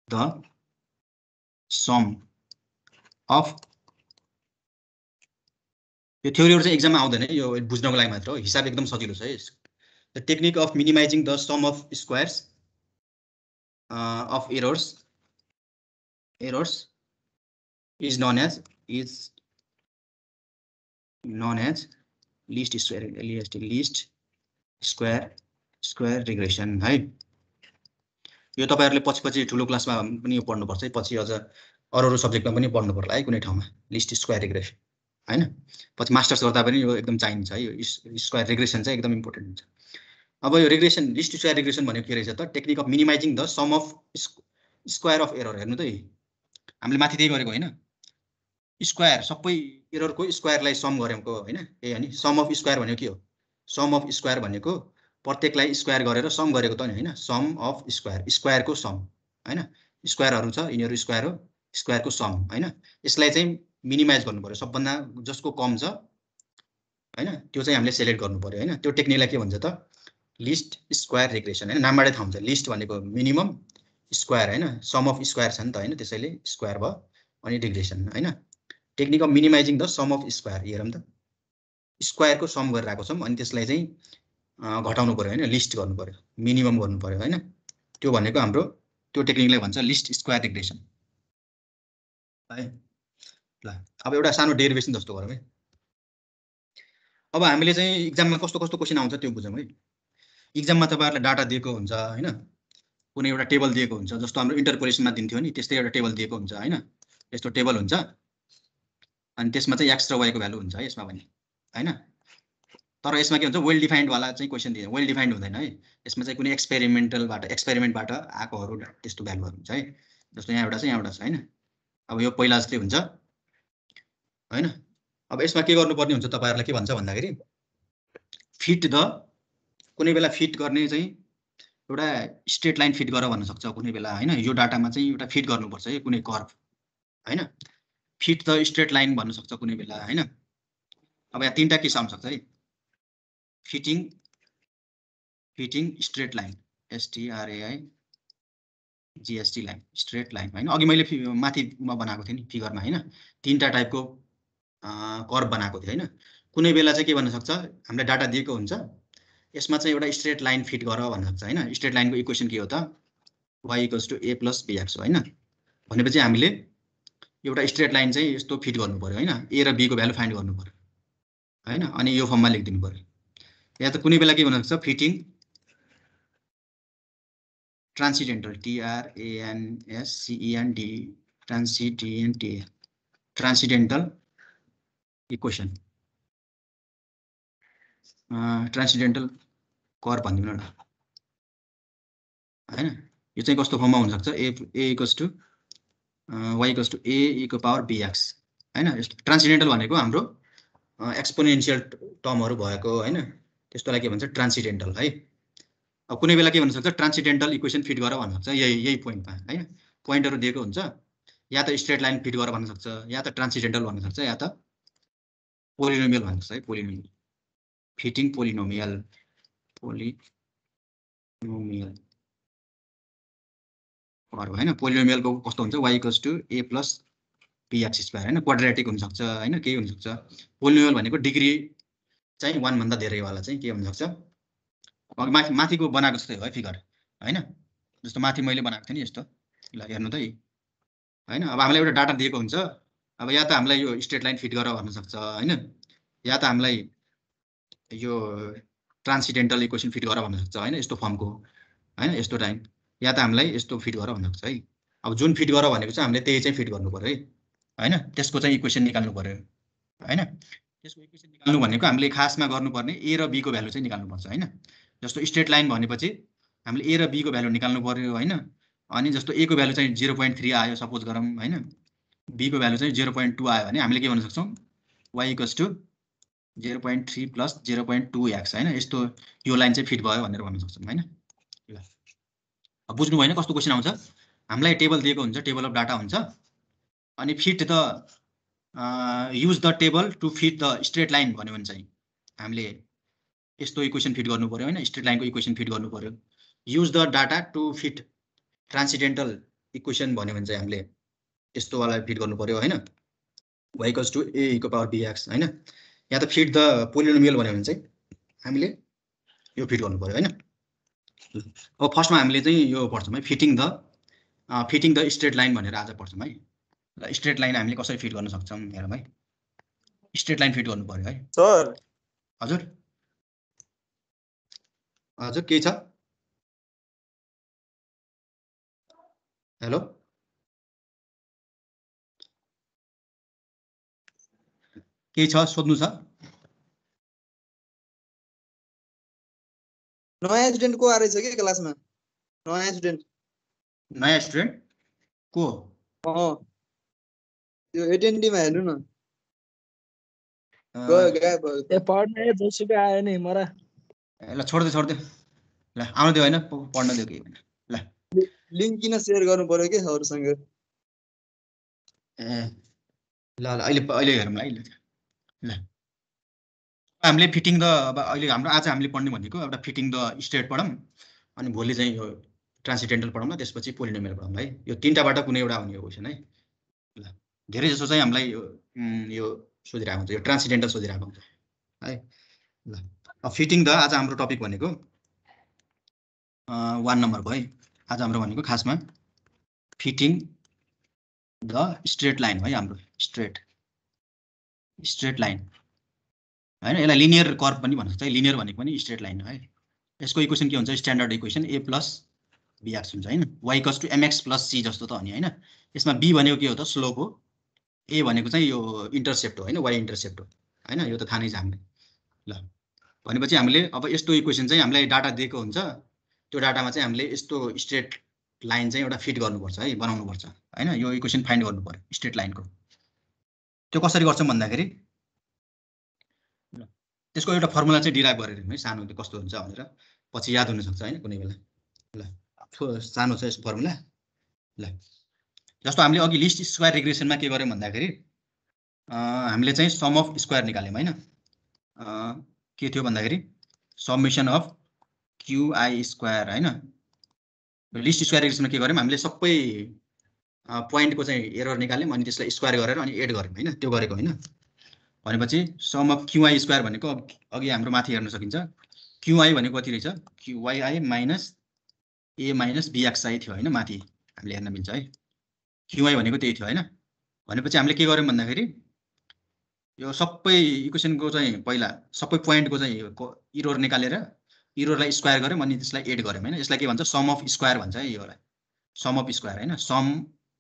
द सम अफ, यो थ्योरीहरु चाहिँ एक्जाममा आउँदैन, यो बुझ्नको लागि मात्र हो, हिसाब एकदम सजिलो छ है। The technique of minimising the sum of squares of errors is known as least square regression है। यो तपाईहरुले पछि ठुलो क्लासमा पनि यो पढ्नुपर्छ है, पछि अझ अरु सब्जेक्टमा पनि पढ्नु पर्ला है कुनै ठाउँमा, लिस्ट स्क्वायर रिग्रेसन। हैन। पछि मास्टर्स गर्दा पनि यो एकदम चाहिन्छ है, यो स्क्वायर रिग्रेसन चाहिँ एकदम इम्पोर्टेन्ट हुन्छ। अब यो रिग्रेसन, लिस्ट स्क्वायर रिग्रेसन भनेको के रहेछ त? Technique of minimising the sum of square of error. हेर्नु त हामीले माथि त्यही गरेको होइन, स्क्वायर सबै एररको स्क्वायरलाई सम गरेको होइन, ए अनि सम अफ स्क्वायर भनेको के हो? सम अफ स्क्वायर भनेको प्रत्येकलाई स्क्वायर गरेर सम गरेको त नि होइन, सम अफ स्क्वायर, स्क्वायरको सम होइन, स्क्वायरहरू छ यिनीहरू स्क्वायर हो, स्क्वायरको सम होइन। यसलाई चाहिँ मिनिमाइज गर्नु पर्यो, सबभन्दा जसको कम छ होइन त्यो चाहिँ हामीले सेलेक्ट गर्नु पर्यो होइन। त्यो टेक्निकलाई के भन्छ त? लिस्ट स्क्वायर रिग्रेसन होइन। नामबाटै थाहा हुन्छ, लिस्ट भनेको मिनिमम, स्क्वायर होइन, सम अफ स्क्वायर छ नि त होइन, त्यसैले स्क्वायर भयो, अनि रिग्रेसन होइन। Technique of minimising the sum of square, हेरौँ त स्क्वायरको सम गरेर आएको छौँ, अनि त्यसलाई चाहिँ घटाउनु पर्यो होइन, लिस्ट गर्नु पर्यो, मिनिमम गर्नु पर्यो होइन। त्यो भनेको हाम्रो त्यो टेक्निकलाई भन्छ लिस्ट स्क्वायर रिग्रेसन है। ल अब एउटा सानो डेरिभेसन जस्तो गरौँ है। अब हामीले चाहिँ इक्जाममा कस्तो कस्तो क्वेसन आउँछ त्यो बुझौँ है। इक्जाममा तपाईँहरूलाई डाटा दिएको हुन्छ होइन, कुनै एउटा टेबल दिएको हुन्छ, जस्तो हाम्रो इन्टरपोलेसनमा दिन्थ्यो नि त्यस्तै एउटा टेबल दिएको हुन्छ होइन। यस्तो टेबल हुन्छ, अनि त्यसमा चाहिँ एक्स र वाईको भ्यालु हुन्छ है यसमा पनि होइन। तर यसमा के हुन्छ, वेल डिफाइन्डवाला चाहिँ क्वेसन दिन्छ, वेल डिफाइन्ड हुँदैन है। यसमा चाहिँ कुनै एक्सपेरिमेन्टबाट आएकोहरू त्यस्तो भ्यालुहरू हुन्छ है। जस्तो यहाँ एउटा छ, यहाँ एउटा छ होइन। अब यो पहिला जस्तै हुन्छ होइन। अब यसमा के गर्नुपर्ने हुन्छ, तपाईँहरूलाई के भन्छ भन्दाखेरि फिट द, कुनै बेला फिट गर्ने चाहिँ एउटा स्ट्रेट लाइन फिट गर भन्न सक्छ कुनै बेला होइन। यो डाटामा चाहिँ एउटा फिट गर्नुपर्छ है कुनै कर्भ होइन, फिट द स्ट्रेट लाइन भन्न सक्छ कुनै बेला होइन। अब यहाँ तीनटा केस आउन सक्छ है, fitting, fitting straight line, STRAI GST line, straight line होइन। अघि मैले माथिमा बनाएको थिएँ नि फिगरमा होइन, तीनटा टाइपको कर्भ बनाएको थिएँ होइन। कुनै बेला चाहिँ के भन्न सक्छ, हामीलाई डाटा दिएको हुन्छ, यसमा चाहिँ एउटा स्ट्रेट लाइन फिट गर भन्न सक्छ होइन। स्ट्रेट लाइनको इक्वेसन के हो त? y = a + bx होइन। भनेपछि हामीले एउटा स्ट्रेट लाइन चाहिँ यस्तो फिट गर्नु पर्यो होइन, a र b को भ्यालु फाइन्ड गर्नु पर्यो होइन, अनि यो फर्ममा लेखिदिनु पर्यो। या त कुनै बेला के भन्न सक्छ, फिटिङ ट्रान्सिडेन्टल, TRANSCEND, ट्रान्सिडेन्टल इक्वेसन, ट्रान्सिडेन्टल कर्भ भनिदिनु न होइन। यो चाहिँ कस्तो फर्ममा हुनसक्छ, a = y = a e⁻ bx होइन। यस्तो ट्रान्सिडेन्टल भनेको हाम्रो एक्सपोनेन्सियल टर्महरू भएको होइन, त्यस्तोलाई के भन्छ, ट्रान्सिडेन्टल है। अब कुनै बेला के भन्न सक्छ, ट्रान्सिडेन्टल इक्वेसन फिट गर भन्न सक्छ, यही पोइन्टमा होइन। पोइन्टहरू दिएको हुन्छ, या त स्ट्रेट लाइन फिट गर भन्न सक्छ, या त ट्रान्सिडेन्टल भन्न सक्छ, या त पोलिनोमियल भन्न सक्छ है, पोलिनोमियल, फिटिङ पोलिनोमियल, पोलिनोमियल होइन। पोलिनोमियलको कस्तो हुन्छ, y = a + bx² होइन, क्वाड्रेटिक हुनसक्छ होइन, केही हुनसक्छ। पोलिनोमियल भनेको डिग्री चाहिँ 1 भन्दा धेरैवाला चाहिँ के हुनसक्छ, अब माथिको बनाएको जस्तै हो है फिगर होइन। जस्तो माथि मैले बनाएको थिएँ नि यस्तो, ल हेर्नु त होइन। अब हामीलाई एउटा डाटा दिएको हुन्छ, अब या त हामीलाई यो स्ट्रेट लाइन फिट गर भन्न सक्छ होइन, या त हामीलाई यो ट्रान्सिडेन्टल इक्वेसन फिट गर भन्न सक्छ होइन, यस्तो फर्मको होइन, यस्तो लाइन, या त हामीलाई यस्तो फिट गर भन्न सक्छ है। अब जुन फिट गर भनेको चाहिँ हामीले त्यही चाहिँ फिट गर्नु पर्यो है होइन। त्यसको चाहिँ इक्वेसन निकाल्नु पर्यो होइन। त्यसको इक्वेसन निकाल्नु भनेको हामीले खासमा गर्नुपर्ने a र b को भ्यालु चाहिँ निकाल्नुपर्छ होइन। जस्तो स्ट्रेट लाइन भनेपछि हामीले a र b को भ्यालु निकाल्नु पर्यो होइन। अनि जस्तो a को भ्यालु चाहिँ 0.3 आयो सपोज गरौँ होइन, b को भ्यालु चाहिँ 0.2 आयो भने हामीले के भन्न सक्छौँ, y = 0.3 + 0.2x होइन। यस्तो यो लाइन चाहिँ फिट भयो भनेर भन्न सक्छौँ होइन। बुझ्नु भएन कस्तो क्वेसन आउँछ, हामीलाई टेबल दिएको हुन्छ, टेबल अफ डाटा हुन्छ, अनि fit the use the table to fit the straight line भन्यो भने चाहिँ हामीले यस्तो इक्वेसन फिट गर्नु पर्यो होइन, स्ट्रेट लाइनको इक्वेसन फिट गर्नु पर्यो। Use the data to fit transcendental equation भन्यो भने चाहिँ हामीले यस्तोवाला फिट गर्नु पर्यो होइन, y = a e⁻ bx होइन। या त फिट द पोलिनोमियल भन्यो भने चाहिँ हामीले यो फिट गर्नु पर्यो होइन। अब फर्स्टमा हामीले चाहिँ यो पढ्छौँ है, फिटिङ द स्ट्रेट लाइन भनेर आज पढ्छौँ है। ल स्ट्रेट लाइन हामीले कसरी फिट गर्न सक्छौँ हेरौँ है। स्ट्रेट लाइन फिट गर्नु पर्यो है सर। हजुर हजुर के छ, हेलो केही छ सोध्नु छ? नयाँ स्टुडेन्ट को आएछ के क्लासमा? नयाँ स्टुडेन्ट को? त्यो एटेन्डीमा हेर्नु न। गयो गायब भयो। ए पढ्ने जोसुकै आयो नि मरा। ल छोड्दे ल आउनु दियो होइन पढ्न दियो केही होइन। ल लिङ्क किन सेयर गर्नु पर्यो के अरूसँग? ए ल अहिले हेरौँ है। ल हामीले फिटिङ द अब अहिले हाम्रो आज हामीले पढ्ने भनेको एउटा फिटिङ द स्टेट पढौँ, अनि भोलि चाहिँ यो ट्रान्सिडेन्टल पढौँ, त्यसपछि पोलिनोमियल पढौँ है। यो तिनटाबाट कुनै एउटा हुने हो क्वेसन है। ल धेरै जसो चाहिँ हामीलाई यो सोधिरहेको हुन्छ, यो ट्रान्सिडेन्टल सोधिरहेको हुन्छ है। ल अब फिटिङ द आज हाम्रो टपिक भनेको 1 नम्बरको है। आज हाम्रो भनेको खासमा फिटिङ द स्ट्रेट लाइन है। हाम्रो स्ट्रेट लाइन हैन, यसलाई लिनियर कर्भ पनि भन्छ। लिनियर भनेको पनि स्ट्रेट लाइन है। यसको इक्वेसन के हुन्छ? स्ट्यान्डर्ड इक्वेसन a + bx हुन्छ हैन। y = mx + c जस्तो त हो नि हैन। यसमा b भनेको के हो त? स्लोप हो। a भनेको चाहिँ यो इन्टरसेप्ट हो हैन, y इन्टरसेप्ट हो हैन। यो त थाहा नै छ हामीले। ल भनेपछि हामीले अब यस्तो इक्वेसन चाहिँ हामीलाई डाटा दिएको हुन्छ, त्यो डाटामा चाहिँ हामीले यस्तो स्ट्रेट लाइन चाहिँ एउटा फिट गर्नुपर्छ है, बनाउनुपर्छ हैन। यो इक्वेसन फाइन्ड गर्नु पर्यो स्ट्रेट लाइनको। त्यो कसरी गर्छौँ भन्दाखेरि त्यसको एउटा फर्मुला चाहिँ डिराइभ गरेर है, सानो कस्तो हुन्छ भनेर पछि याद हुनसक्छ होइन कुनै बेला। ल सानो छ यस फर्मुला। ल जस्तो हामीले अघि लिस्ट स्क्वायर रिग्रेसनमा के गर्यौँ भन्दाखेरि हामीले चाहिँ सम अफ स्क्वायर निकाल्यौँ होइन। के थियो भन्दाखेरि समेसन अफ क्युआई स्क्वायर होइन। लिस्ट स्क्वायर रिग्रेसनमा के गर्यौँ हामीले सबै पोइन्टको चाहिँ एरर निकाल्यौँ, अनि त्यसलाई स्क्वायर गरेर अनि एड गर्यौँ होइन। त्यो गरेको होइन। भनेपछि सम अफ क्युआई स्क्वायर भनेको अघि हाम्रो माथि हेर्न सकिन्छ। क्युआई भनेको कति रहेछ? क्युआई - a - bxi थियो होइन। माथि हामीले हेर्न मिल्छ है। क्युआई भनेको त्यही थियो होइन। भनेपछि हामीले के गर्यौँ भन्दाखेरि यो सबै इक्वेसनको चाहिँ पहिला सबै पोइन्टको चाहिँ इरर निकालेर इररलाई स्क्वायर गर्यौँ, अनि त्यसलाई एड गर्यौँ होइन। यसलाई के भन्छ? सम अफ स्क्वायर भन्छ है। योलाई सम अफ स्क्वायर होइन। सम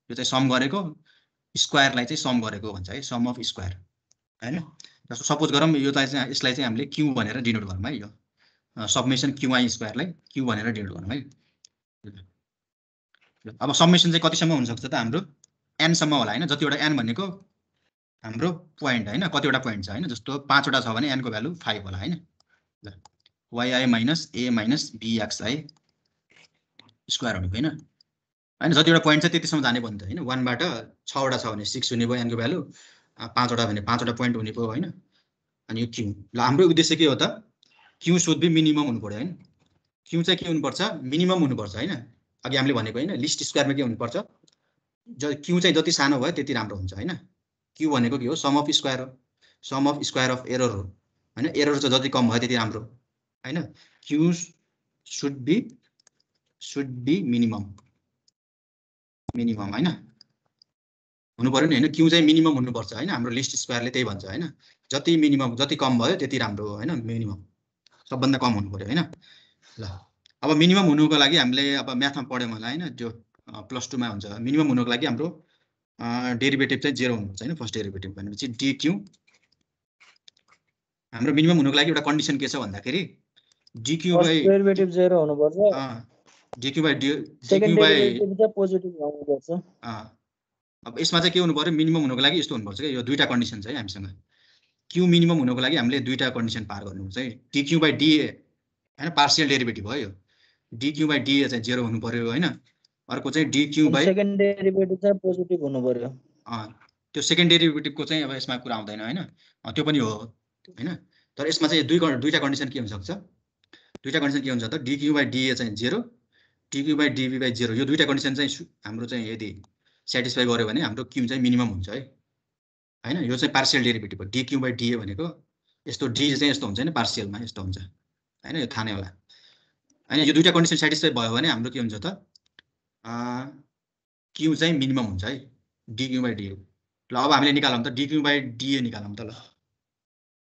यो चाहिँ सम गरेको, स्क्वायरलाई चाहिँ सम गरेको भन्छ है, सम अफ स्क्वायर हैन। जस्तो सपोज गरौँ यो चाहिँ यसलाई चाहिँ हामीले क्यू भनेर डिनोट गरौँ है। यो सब्मेसन क्युआई स्क्वायरलाई क्यू भनेर डिनोट गरौँ है। अब सब्मेसन चाहिँ कतिसम्म हुनसक्छ त? हाम्रो n सम्म होला होइन। जतिवटा n भनेको हाम्रो पोइन्ट होइन, कतिवटा पोइन्ट छ होइन। जस्तो 5 वटा छ भने n को भ्यालु 5 होला होइन। ल yi - a - bxi स्क्वायर भनेको होइन। हैन जतिवटा पोइन्ट छ त्यतिसम्म जाने भयो नि त हैन। 1 बाट 6 वटा छ भने 6 हुने भयो n को भ्यालु, 5 वटा भने 5 वटा पोइन्ट हुने भयो हैन। अनि यो क्यू। ल हाम्रो उद्देश्य के हो त? क्यू शुड बी मिनिमम हुनु पर्यो हैन। क्यू चाहिँ के हुनुपर्छ? मिनिमम हुनुपर्छ हैन। अघि हामीले भनेको हैन, लिस्ट स्क्वायरमा के हुनुपर्छ? क्यू चाहिँ जति सानो भयो त्यति राम्रो हुन्छ हैन। क्यू भनेको के हो? सम अफ स्क्वायर हो। Sum of square of error हो हैन। एरर चाहिँ जति कम भयो त्यति राम्रो हैन। क्यू शुड बी मिनिमम हैन हुनु पर्यो नि हैन। क्यू चाहिँ मिनिमम हुनुपर्छ हैन। हाम्रो लिस्ट स्क्वायरले त्यही भन्छ हैन। जति मिनिमम, जति कम भयो त्यति राम्रो हो हैन। मिनिमम सबभन्दा कम हुनु पर्यो हैन। ल अब मिनिमम हुनुको लागि हामीले अब म्याथमा पढ्यौँ होला हैन, जो +2 मा हुन्छ। मिनिमम हुनुको लागि हाम्रो डेरिभेटिभ चाहिँ 0 हुनुपर्छ हैन। फर्स्ट डेरिभेटिभ भनेपछि dq। हाम्रो मिनिमम हुनुको लागि एउटा कन्डिसन के छ भन्दाखेरि dq बाइ डेरिभेटिभ 0 हुनुपर्छ। dq बाइ सेकेन्ड डेरिभेटिभ चाहिँ पोजिटिभ हुनुपर्छ। अब यसमा चाहिँ के हुनु पर्यो? मिनिमम हुनुको लागि यस्तो हुनुपर्छ कि यो दुईटा कन्डिसन छ है हामीसँग। क्यू मिनिमम हुनुको लागि हामीले दुईटा कन्डिसन पार गर्नुपर्छ है। dq बाइ dA हैन, पार्शियल डेरिभेटिभ हो यो। dq बाइ dA चाहिँ 0 हुनु पर्यो हैन। अर्को चाहिँ dq बाइ सेकेन्ड डेरिभेटिभ चाहिँ पोजिटिभ हुनु पर्यो। त्यो सेकेन्ड डेरिभेटिभको चाहिँ अब यसमा कुरा आउँदैन हैन। त्यो पनि हो हैन। तर यसमा चाहिँ दुईटा कन्डिसन के हुन सक्छ? दुईटा कन्डिसन के हुन्छ त? dq बाइ dA चाहिँ 0, dq बाइ dB बाइ 0। यो दुईटा कन्डिसन चाहिँ हाम्रो चाहिँ यदि सेटिस्फाई गर्यो भने हाम्रो क्यू चाहिँ मिनिमम हुन्छ है हैन। यो चाहिँ पार्शियल डेरिभेटिभ हो। dq बाइ dA भनेको यस्तो d चाहिँ यस्तो हुन्छ हैन, पार्शियलमा यस्तो हुन्छ हैन। यो थाहा नै होला हैन। यो दुईटा कन्डिसन सेटिस्फाई भयो भने हाम्रो के हुन्छ त? क्यू चाहिँ मिनिमम हुन्छ है, dq बाइ dA। ल अब हामीले निकालौँ त dq बाइ dA निकालौँ त।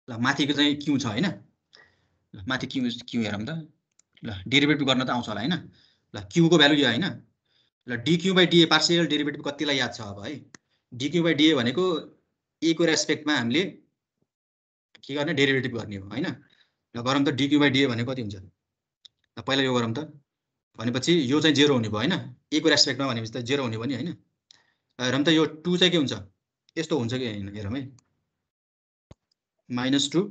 ल माथिको चाहिँ क्यू छ हैन। ल माथि क्यू हेरौँ त। ल डेरिभेटिभ गर्न त आउँछ होला हैन। ल क्यू को भ्यालु यो हैन। ल dq by dA partial derivative कतिलाई याद छ अब है? dq बाइ dA भनेको a को रेस्पेक्टमा हामीले के गर्ने डेरिभेटिभ गर्ने हो हैन। ल गरौँ त dq by dA भनेको कति हुन्छ? ल पहिला यो गरौँ त। भनेपछि यो चाहिँ 0 हुने भयो हैन। a को रेस्पेक्टमा भनेपछि त 0 हुने भयो नि हैन। हेरौँ त यो 2 चाहिँ के हुन्छ? यस्तो हुन्छ कि हैन हेरौँ है। -2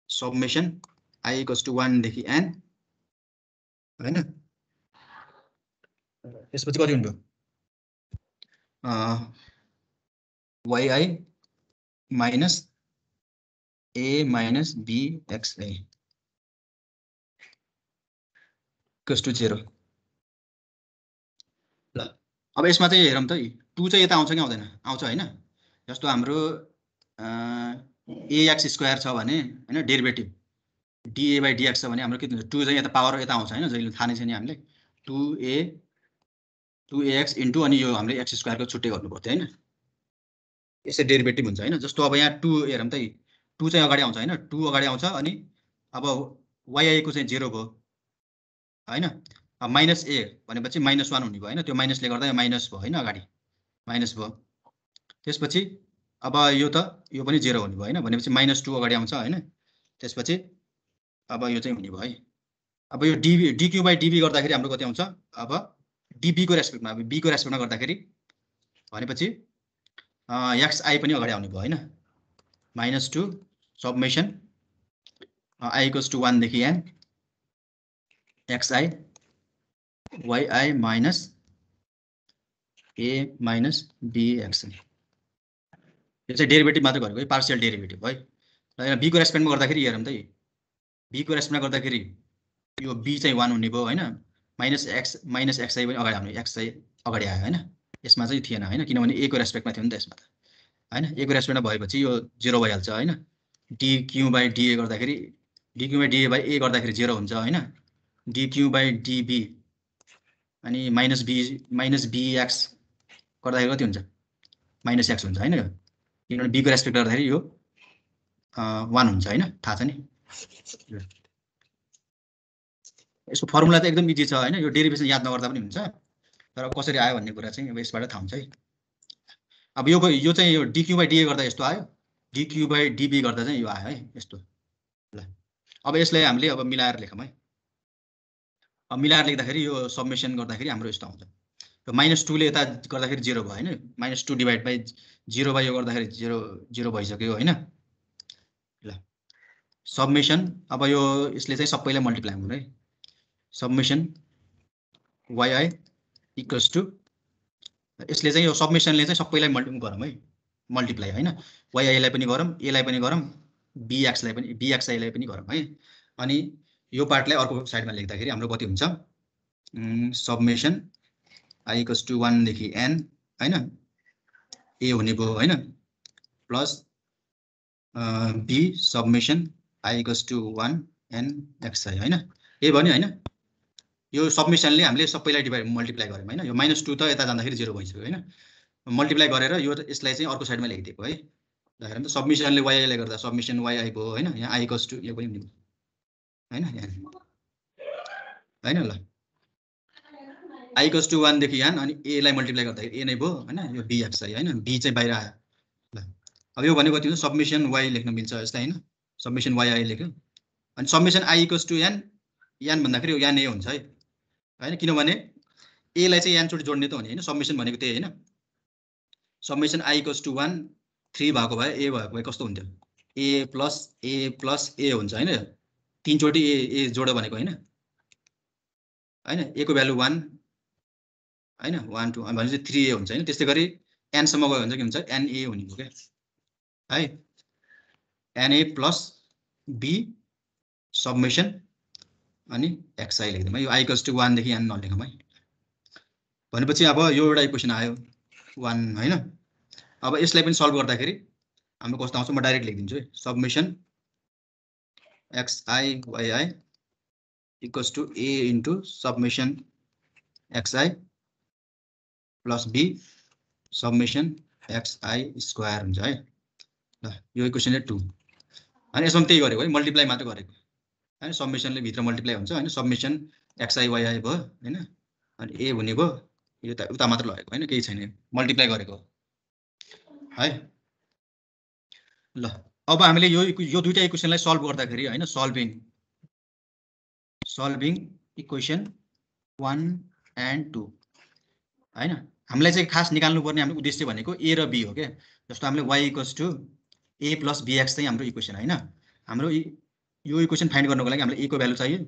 सब्मेसन I = 1 देखि n हैन। त्यसपछि कति हुने भयो? yi minus a minus b xi = 0। ल अब यसमा चाहिँ हेरौँ त 2 चाहिँ यता आउँछ कि आउँदैन? आउँछ हैन। जस्तो हाम्रो ax² छ भने हैन डेरिभेटिभ dA by dx छ भने हाम्रो के हुन्छ? 2 चाहिँ यता पावर यता आउँछ हैन। जहिले थाहा नै छ नि हामीले 2ax इन्टु अनि यो हामीले x² को छुट्टै गर्नु पर्थ्यो हैन। यसै डेरिभेटिभ हुन्छ हैन। जस्तो अब यहाँ 2 हेरौँ त 2 चाहिँ अगाडि आउँछ हैन। 2 अगाडि आउँछ अनि अब yi को चाहिँ 0 भयो हैन। अब -a भनेपछि -1 हुने भयो हैन। त्यो माइनसले गर्दा यो माइनस भयो हैन अगाडि माइनस भयो। त्यसपछि अब यो पनि 0 हुने भयो हैन। भनेपछि -2 अगाडि आउँछ हैन। त्यसपछि अब यो चाहिँ हुने भयो है। अब यो dq by db गर्दाखेरि हाम्रो कति आउँछ? अब db को रेस्पेक्टमा अब b को रेस्पेक्टमा गर्दाखेरि भनेपछि xi पनि अगाडि आउने भयो हैन। -2 सब्मेसन I = 1 देखि n xi yi minus a minus b xi। यो चाहिँ डेरिभेटिभ मात्र गरेको है, पार्शियल डेरिभेटिभ है। र यहाँ b को रेस्पेक्टमा गर्दाखेरि हेरौँ त b को रेस्पेक्टमा गर्दाखेरि यो b चाहिँ 1 हुने भयो हैन। -xi पनि अगाडि आउने xi अगाडि आयो हैन। यसमा चाहिँ थिएन हैन किनभने a को रेस्पेक्टमा थियो नि त यसमा त हैन। a को रेस्पेक्टमा भएपछि यो 0 भइहाल्छ हैन। dq by dA गर्दाखेरि dq by dA by a गर्दाखेरि 0 हुन्छ हैन। dq by db अनि -bx गर्दाखेरि कति हुन्छ? -x हुन्छ हैन। किनभने b को रेस्पेक्ट गर्दाखेरि यो 1 हुन्छ हैन। थाहा छ नि। यसको फर्मुला त एकदम इजी छ हैन। यो डेरिभेसन याद नगर्दा पनि हुन्छ। तर कसरी आयो भन्ने कुरा चाहिँ अब यसबाट थाहा हुन्छ है। अब यो चाहिँ यो dq by dA गर्दा यस्तो आयो, dq by db गर्दा चाहिँ यो आयो है यस्तो। ल अब यसलाई हामीले अब मिलाएर लेखौँ है। अब मिलाएर लेख्दाखेरि यो सब्मेसन गर्दाखेरि हाम्रो यस्तो आउँछ। यो -2 ले यता गर्दाखेरि 0 भयो हैन। -2 डिभाइड बाइ 0 बाइ यो गर्दाखेरि 0 भइसक्यो हैन। ल सब्मेसन अब यो यसले चाहिँ सबैलाई मल्टिप्लाई गर्नु है। सब्मेसन yi इक्वल्स टु यसले चाहिँ यो सब्मेसनले चाहिँ सबैलाई गरौँ है मल्टिप्लाई हैन। yi लाई पनि गरौँ, a लाई पनि गरौँ, bx लाई पनि bxi लाई पनि गरौँ है। अनि यो पार्टलाई अर्को साइडमा लेख्दाखेरि हाम्रो कति हुन्छ? सब्मेसन I = 1 देखि n हैन a हुने भयो हैन plus b सब्मेसन I = 1 n xi हैन। ए भन्यो हैन। यो सब्मेसनले हामीले सबैलाई मल्टिप्लाई गर्यौँ हैन। यो -2 त यता जाँदाखेरि 0 भइसक्यो हैन। मल्टिप्लाई गरेर यो यसलाई चाहिँ अर्को साइडमा लेखिदिएको है। ल हेरौँ त सब्मेसनले yi ले गर्दा सब्मेसन yi भयो हैन। यहाँ I = यो पनि हुने हैन हैन। ल I = 1 देखि n अनि a लाई मल्टिप्लाई गर्दाखेरि a नै भयो हैन। यो bxi हैन। b चाहिँ बाहिर आयो। ल अब यो भनेको कति हुन्छ? सब्मेसन y लेख्न मिल्छ यसलाई हैन। सब्मेसन yi लेख्यो अनि सब्मेसन I = n भन्दाखेरि यो n a हुन्छ है हैन। किनभने a लाई चाहिँ n चोटि जोड्ने त हो नि हैन। सब्मेसन भनेको त्यही हैन। सब्मेसन I = 1 3 भएको भए a भएको भए कस्तो हुन्थ्यो? a plus a हुन्छ हैन। 3 चोटि a जोड्यो भनेको हैन हैन। a को भ्यालु 1 हैन 1 2 भनेपछि 3a हुन्छ हैन। त्यस्तै गरी n सम्म गयो भने चाहिँ के हुन्छ? na हुने भयो के है। na प्लस b सब्मेसन अनि xi लेख्दिउँ है। यो I = 1 देखि n नलेखौँ है। भनेपछि अब यो एउटा इक्वेसन आयो 1 हैन। अब यसलाई पनि सल्भ गर्दाखेरि हाम्रो कस्तो आउँछ? म डाइरेक्ट लेखिदिन्छु है। Summation xi yi = a into summation xi plus b summation xi² हुन्छ है। ल यो इक्वेसन 2 अनि यसमा त्यही गरेको है। मल्टिप्लाई मात्र गरेको हैन। सब्मेसनले भित्र मल्टिप्लाई हुन्छ हैन। सब्मेसन xi yi भयो हैन। अनि a हुने भयो। यो त उता मात्र लगेको हैन। केही छैन मल्टिप्लाई गरेको है। ल अब हामीले यो दुईटा इक्वेसनलाई सल्भ गर्दाखेरि हैन सल्भिङ इक्वेसन 1 and 2 हैन हामीलाई चाहिँ खास निकाल्नुपर्ने हाम्रो उद्देश्य भनेको a र b हो के जस्तो हामीले y = a + bx चाहिँ हाम्रो इक्वेसन हैन हाम्रो यो इक्वेसन फाइन्ड गर्नको लागि हामीलाई a को भ्यालु चाहियो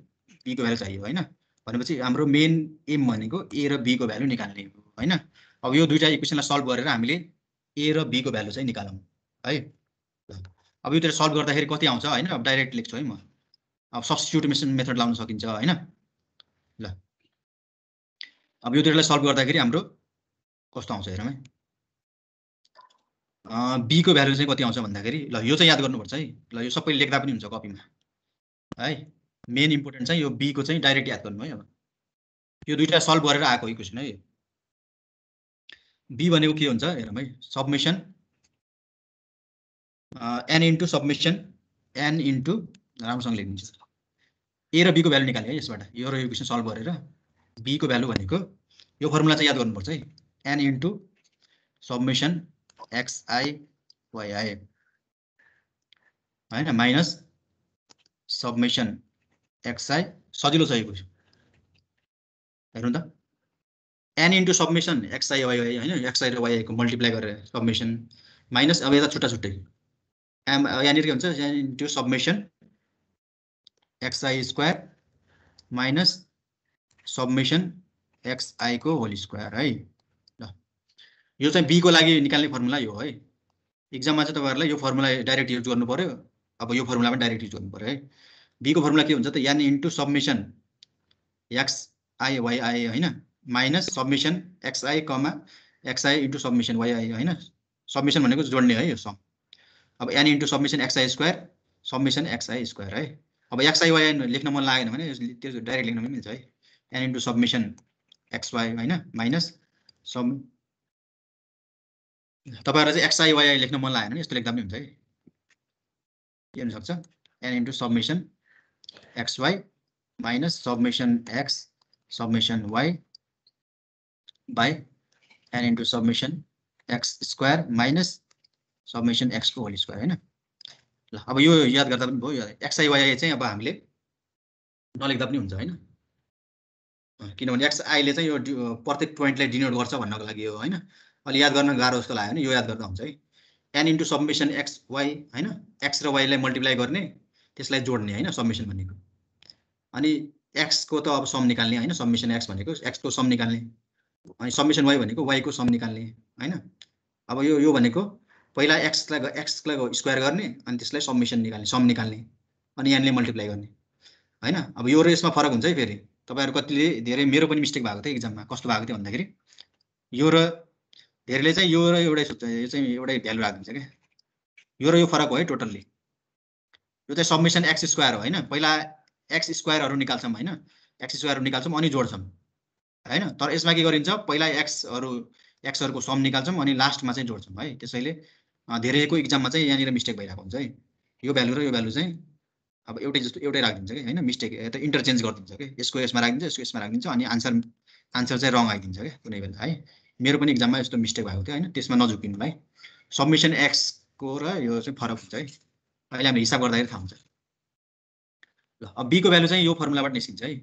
b को भ्यालु चाहियो हैन भनेपछि हाम्रो मेन एम भनेको a र b को भ्यालु निकाल्ने हो हैन अब यो दुईटा इक्वेसनलाई सल्भ गरेर हामीले a र b को भ्यालु चाहिँ निकालौं है अब यो सल्भ गर्दाखेरि कति आउँछ हैन अब डाइरेक्ट लेख्छु है म अब सब्स्टिट्युसन मेथड लाउन सकिन्छ हैन ल अब यो दुईटालाई सल्भ गर्दाखेरि हाम्रो कस्तो आउँछ हेरौँ है b को भ्यालु चाहिँ कति आउँछ भन्दाखेरि ल यो चाहिँ याद गर्नुपर्छ है ल यो सबै लेख्दा पनि हुन्छ कपीमा है मेन इम्पोर्टेन्ट चाहिँ यो b को चाहिँ डाइरेक्ट याद गर्नु है अब यो दुईटा सल्भ गरेर आएको इक्वेसन है b भनेको के हुन्छ हेरौँ है summation n into summation n into राम्रोसँग लेख्नुहुन्छ a र b को भ्यालु निकाल्यो है यसबाट यो र यो इक्वेसन सल्भ गरेर b को भ्यालु भनेको यो फर्मुला चाहिँ याद गर्नुपर्छ है n into summation xi yi हैन माइनस सबमिसन xi सजिलो छ यो इक्वेसन हेर्नु त n into summation xi yi हैन xi र yi को मल्टिप्लाई गरेर सबमिसन माइनस अब यता छुट्टा छुट्टै यहाँनिर के हुन्छ n into summation xi square minus summation xi को होल स्क्वायर है ल यो चाहिँ b को लागि निकाल्ने फर्मुला यो है एक्जाममा चाहिँ तपाईहरुलाई यो फर्मुला डाइरेक्ट युज गर्नु पर्यो अब यो फर्मुला पनि डाइरेक्ट युज गर्नु पर्यो है b को फर्मुला के हुन्छ त n into summation xi yi हैन minus summation xi comma xi into summation yi हैन सबमिसन भनेको जोड्ने है यो सम अब n into summation xi square summation xi square है अब xi yi लेख्न मन लागेन भने त्यो डाइरेक्ट लेख्न पनि मिल्छ है n इन्टु सबमिसन xy हैन माइनस सब तपाईहरुलाई चाहिँ xi yi लेख्न मन लागेन भने यस्तो लेख्दा पनि हुन्छ है के हुन सक्छ n into summation xy minus summation x summation y by n into summation x square minus summation x को होल स्क्वायर हैन ल अब यो याद गर्दा पनि भयो xi yi चाहिँ अब हामीले नलेख्दा पनि हुन्छ हैन किनभने xi ले चाहिँ यो प्रत्येक पोइन्टलाई डिनोट गर्छ भन्नको लागि हो हैन अलि याद गर्न गाह्रो जस्तो लाग्यो भने यो याद गर्दा हुन्छ है n इन्टु सबमिसन xy हैन x र y लाई मल्टिप्लाई गर्ने त्यसलाई जोड्ने हैन सबमिसन भनेको अनि x को त अब सम निकाल्ने हैन सबमिसन x भनेको x को सम निकाल्ने अनि सबमिसन y भनेको y को सम निकाल्ने हैन अब यो भनेको पहिला x लाई स्क्वायर गर्ने अनि त्यसलाई सबमिसन निकाल्ने सम निकाल्ने अनि n ले मल्टिप्लाई गर्ने हैन अब यो र यसमा फरक हुन्छ है फेरि तपाईहरु कतिले धेरै मेरो पनि मिस्टेक भएको थियो एक्जाममा कस्तो भएको थियो भन्दाखेरि यो र धेरैले चाहिँ यो र एउटै यो चाहिँ एउटै भ्यालु राख्दिन्छ के यो र यो फरक हो है टोटल्ली यो चाहिँ सबमिसन x स्क्वायर हो हैन पहिला x स्क्वायरहरु निकाल्छौं हैन x स्क्वायरहरु निकाल्छौं अनि जोड्छौं हैन तर यसमा के गरिन्छ पहिला x हरुको सम निकाल्छौं अनि लास्टमा चाहिँ जोड्छौं है त्यसैले धेरैको एक्जाममा चाहिँ यहाँनिर मिस्टेक भइराको हुन्छ है यो भ्यालु र यो भ्यालु चाहिँ अब एउटै जस्तो एउटै राखिदिन्छ के हैन मिस्टेक यता इन्टरचेन्ज गरिदिन्छ के यसको यसमा राखिदिन्छ यसको यसमा राखिदिन्छ अनि आन्सर चाहिँ रङ आइदिन्छ के कुनै बेला है मेरो पनि एक्जाममा यस्तो मिस्टेक भएको थियो हैन त्यसमा नझुकिनु है सबमिसन x को र यो चाहिँ फरक हुन्छ है अहिले हामीले हिसाब गर्दाखेरि थाहा हुन्छ ल अब b को भ्यालु चाहिँ यो फर्मुलाबाट निस्किन्छ है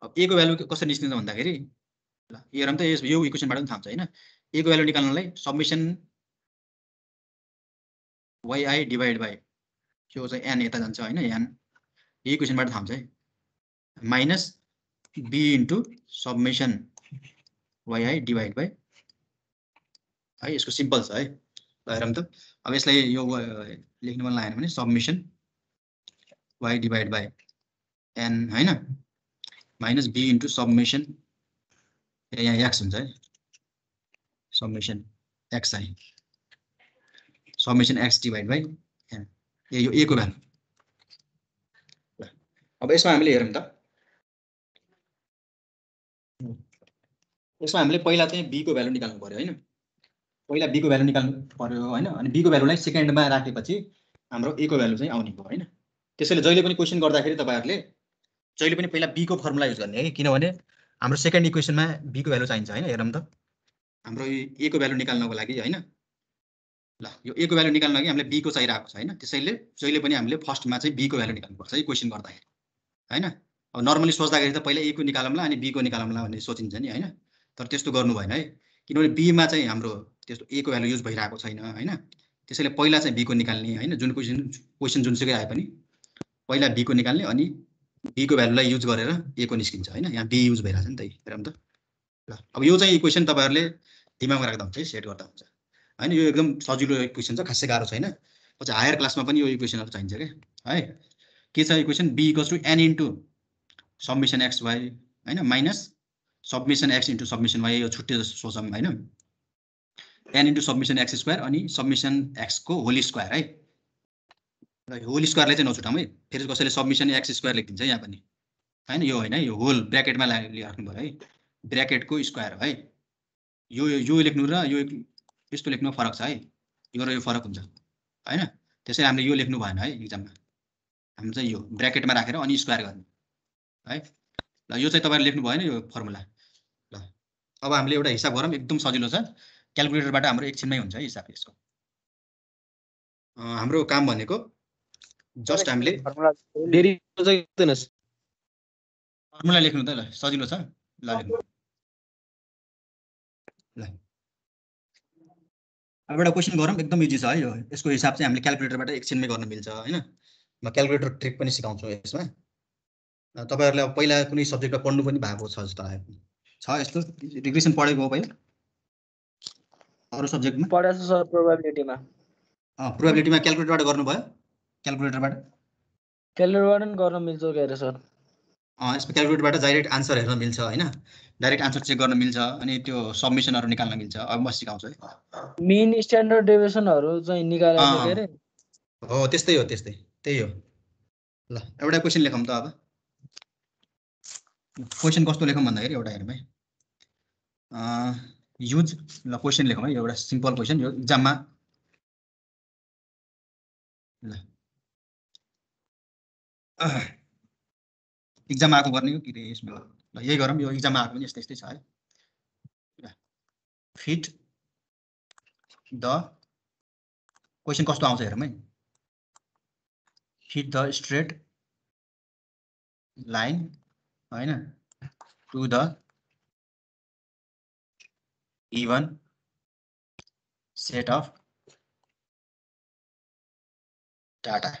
अब a को भ्यालु कसरी निस्किन्छ भन्दाखेरि ल हेरौँ त यो इक्वेसनबाट पनि थाहा हुन्छ हैन a को भ्यालु निकाल्नलाई सबमिसन yi डिवाइड बाइ यो चाहिँ n यता जान्छ हैन n यो इक्वेसनबाट थाहा हुन्छ है minus b into summation yi divide by है यसको सिम्पल छ है ल हेरौँ त अब यसलाई यो लेख्न मन लागेन भने summation y divide by n हैन माइनस b इन्टु सबमिसन यहाँ x हुन्छ है summation xi summation x divide by n यो a को भ्यालु अब यसमा हामीले हेरौँ त यसमा हामीले पहिला चाहिँ b को भ्यालु निकाल्नु पर्यो हैन पहिला b को भ्यालु निकाल्नु पर्यो हैन अनि b को भ्यालुलाई सेकेन्डमा राखेपछि हाम्रो a को भ्यालु चाहिँ आउने भयो हैन त्यसैले जहिले पनि क्वेशन गर्दाखेरि तपाईहरुले जहिले पनि पहिला b को फर्मुला युज गर्ने है किनभने हाम्रो सेकेन्ड इक्वेसनमा b को भ्यालु चाहिन्छ हैन हेरौँ त हाम्रो a को भ्यालु निकाल्नको लागि हैन ल यो a को भ्यालु निकाल्न लागि हामीले b को चाहिरहेको छ हैन त्यसैले जहिले पनि हामीले फर्स्टमा चाहिँ b को भ्यालु निकाल्नु पर्छ है क्वेशन गर्दाखेरि हैन अब नर्मली सोच्दाखेरि त पहिला a को निकालौँला अनि b को निकालौँला भन्ने सोचिन्छ नि हैन तर त्यस्तो गर्नु भएन है किनभने b मा चाहिँ हाम्रो त्यस्तो a को भ्यालु युज भइरहेको छैन हैन त्यसैले पहिला चाहिँ b को निकाल्ने हैन जुन क्वेशन जुनसुकै आए पनि पहिला b को निकाल्ने अनि b को भ्यालुलाई युज गरेर a को निस्किन्छ हैन यहाँ b युज भइरहेछ नि त हेरौँ त ल अब यो चाहिँ इक्वेसन तपाईहरुले दिमागमा राख्दा हुन्छ है सेट गर्दा हुन्छ हैन यो एकदम सजिलो इक्वेसन छ खासै गाह्रो छैन पछि हायर क्लासमा पनि यो इक्वेसनहरु चाहिन्छ के है के छ equation b = n * submission x y हैन minus submission x * submission y यो छुट्टै जस्तो सोचौं हैन n * सब्मिसन x² अनि सब्मिसन x को होल स्क्वायर है ल होल स्क्वायरले चाहिँ नछुटाउँ है फेरि कसैले सब्मिसन x² लेखिदिन्छ यहाँ पनि हैन यो हैन यो होल ब्र्याकेटमा राख्नु पर्यो है ब्र्याकेटको स्क्वायर है यो लेख्नु र यो यस्तो लेख्नु फरक छ है यो र यो फरक हुन्छ हैन त्यसैले हामीले यो लेख्नु भएन है एक्जाममा हामी चाहिँ यो ब्र्याकेटमा राखेर अनि स्क्वायर गर्ने है ल यो चाहिँ तपाईहरुले लेख्नु भएन यो फर्मुला ल अब हामीले एउटा हिसाब गरौँ एकदम सजिलो छ क्याल्कुलेटरबाट हाम्रो एकछिनमै हुन्छ है हिसाब यसको हाम्रो काम भनेको जस्ट हामीले फर्मुला लेख्नु त ल सजिलो छ ल लेख्नु ल अब एउटा क्वेशन गरौँ एकदम इजी छ है यो यसको हिसाब चाहिँ हामीले क्याल्कुलेटरबाट एकछिनमै गर्न मिल्छ हैन म क्याल्कुलेटर ट्रिक पनि सिकाउँछु यसमा तपाईहरुले अब पहिला कुनै सब्जेक्टमा पढ्नु पनि भएको छ जस्तो लाग्यो छ यस्तो रिग्रेसन पढेको हो पहिला अरु सब्जेक्टमा पढेछ सर प्रोबेबिलिटीमा क्याल्कुलेटरबाट गर्नु भयो क्याल्कुलेटरबाट पनि गर्न मिल्छ के अरे सर यसमा क्याल्कुलेटरबाट डाइरेक्ट आन्सर हेर्न मिल्छ हैन डाइरेक्ट आन्सर चेक गर्न मिल्छ अनि त्यो सब्मिसनहरु निकाल्न मिल्छ अब म सिकाउँछु है मिन स्ट्यान्डर्ड डेभिएसनहरु चाहिँ निकालेको के अरे हो त्यस्तै हो त्यही हो ल एउटा क्वेशन लेखौँ त अब क्वेशन कस्तो लेखौँ भन्दाखेरि एउटा हेरौँ है युज ल क्वेशन लेखौँ है एउटा सिम्पल क्वेशन यो एक्जाममा ल एक्जाम आएको गर्ने हो कि यसमा ल यही गरौँ यो एक्जाममा आएको पनि यस्तै छ है फिट द क्वेशन कस्तो आउँछ हेरौँ है फिट द स्ट्रेट लाइन हैन to the given set of data है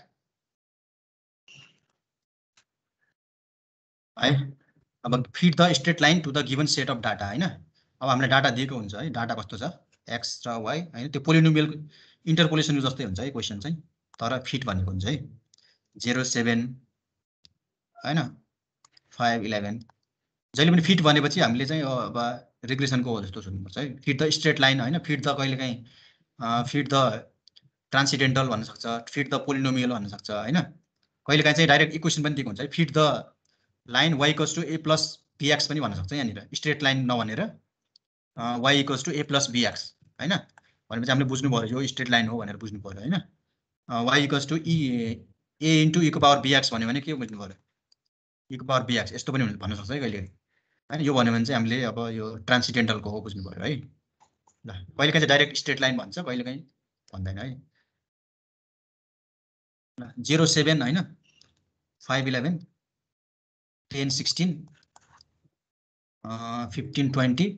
अब fit the straight line to the given set of data हैन अब हामीले डाटा दिएको हुन्छ है डाटा कस्तो छ x र y हैन त्यो पोलिनोमियल इन्टरपोलेसन जस्तै हुन्छ है क्वेशन चाहिँ तर फिट भनेको हुन्छ है 0 7 हैन 5 11 जहिले पनि फिट भनेपछि हामीले चाहिँ अब रिग्रेसनको हो जस्तो सोच्नुपर्छ है फिट द स्ट्रेट लाइन हैन फिट द कहिलेकाहीँ फिट द ट्रान्सेन्डेन्टल भन्न सक्छ फिट द पोलिनोमियल भन्न सक्छ हैन कहिलेकाहीँ चाहिँ डाइरेक्ट इक्वेसन पनि दिएको हुन्छ है fit the line y = a + bx पनि भन्न सक्छ यहाँनिर स्ट्रेट लाइन नभनेर y = a + bx हैन भनेपछि हामीले बुझ्नु पर्यो यो स्ट्रेट लाइन हो भनेर बुझ्नु पर्यो हैन y = a * e⁻bx भन्यो भने के बुझ्नु पर्यो e⁻bx यस्तो पनि भन्न सक्छ है कहिले हैन यो भन्यो भने चाहिँ हामीले अब यो ट्रान्सेन्डेन्टलको हो बुझ्नु पर्यो है ल कहिलेकाहीँ चाहिँ डाइरेक्ट स्ट्रेट लाइन भन्छ कहिलेकाहीँ भन्दैन है ल 0 7 हैन 5 11 10 16 15 20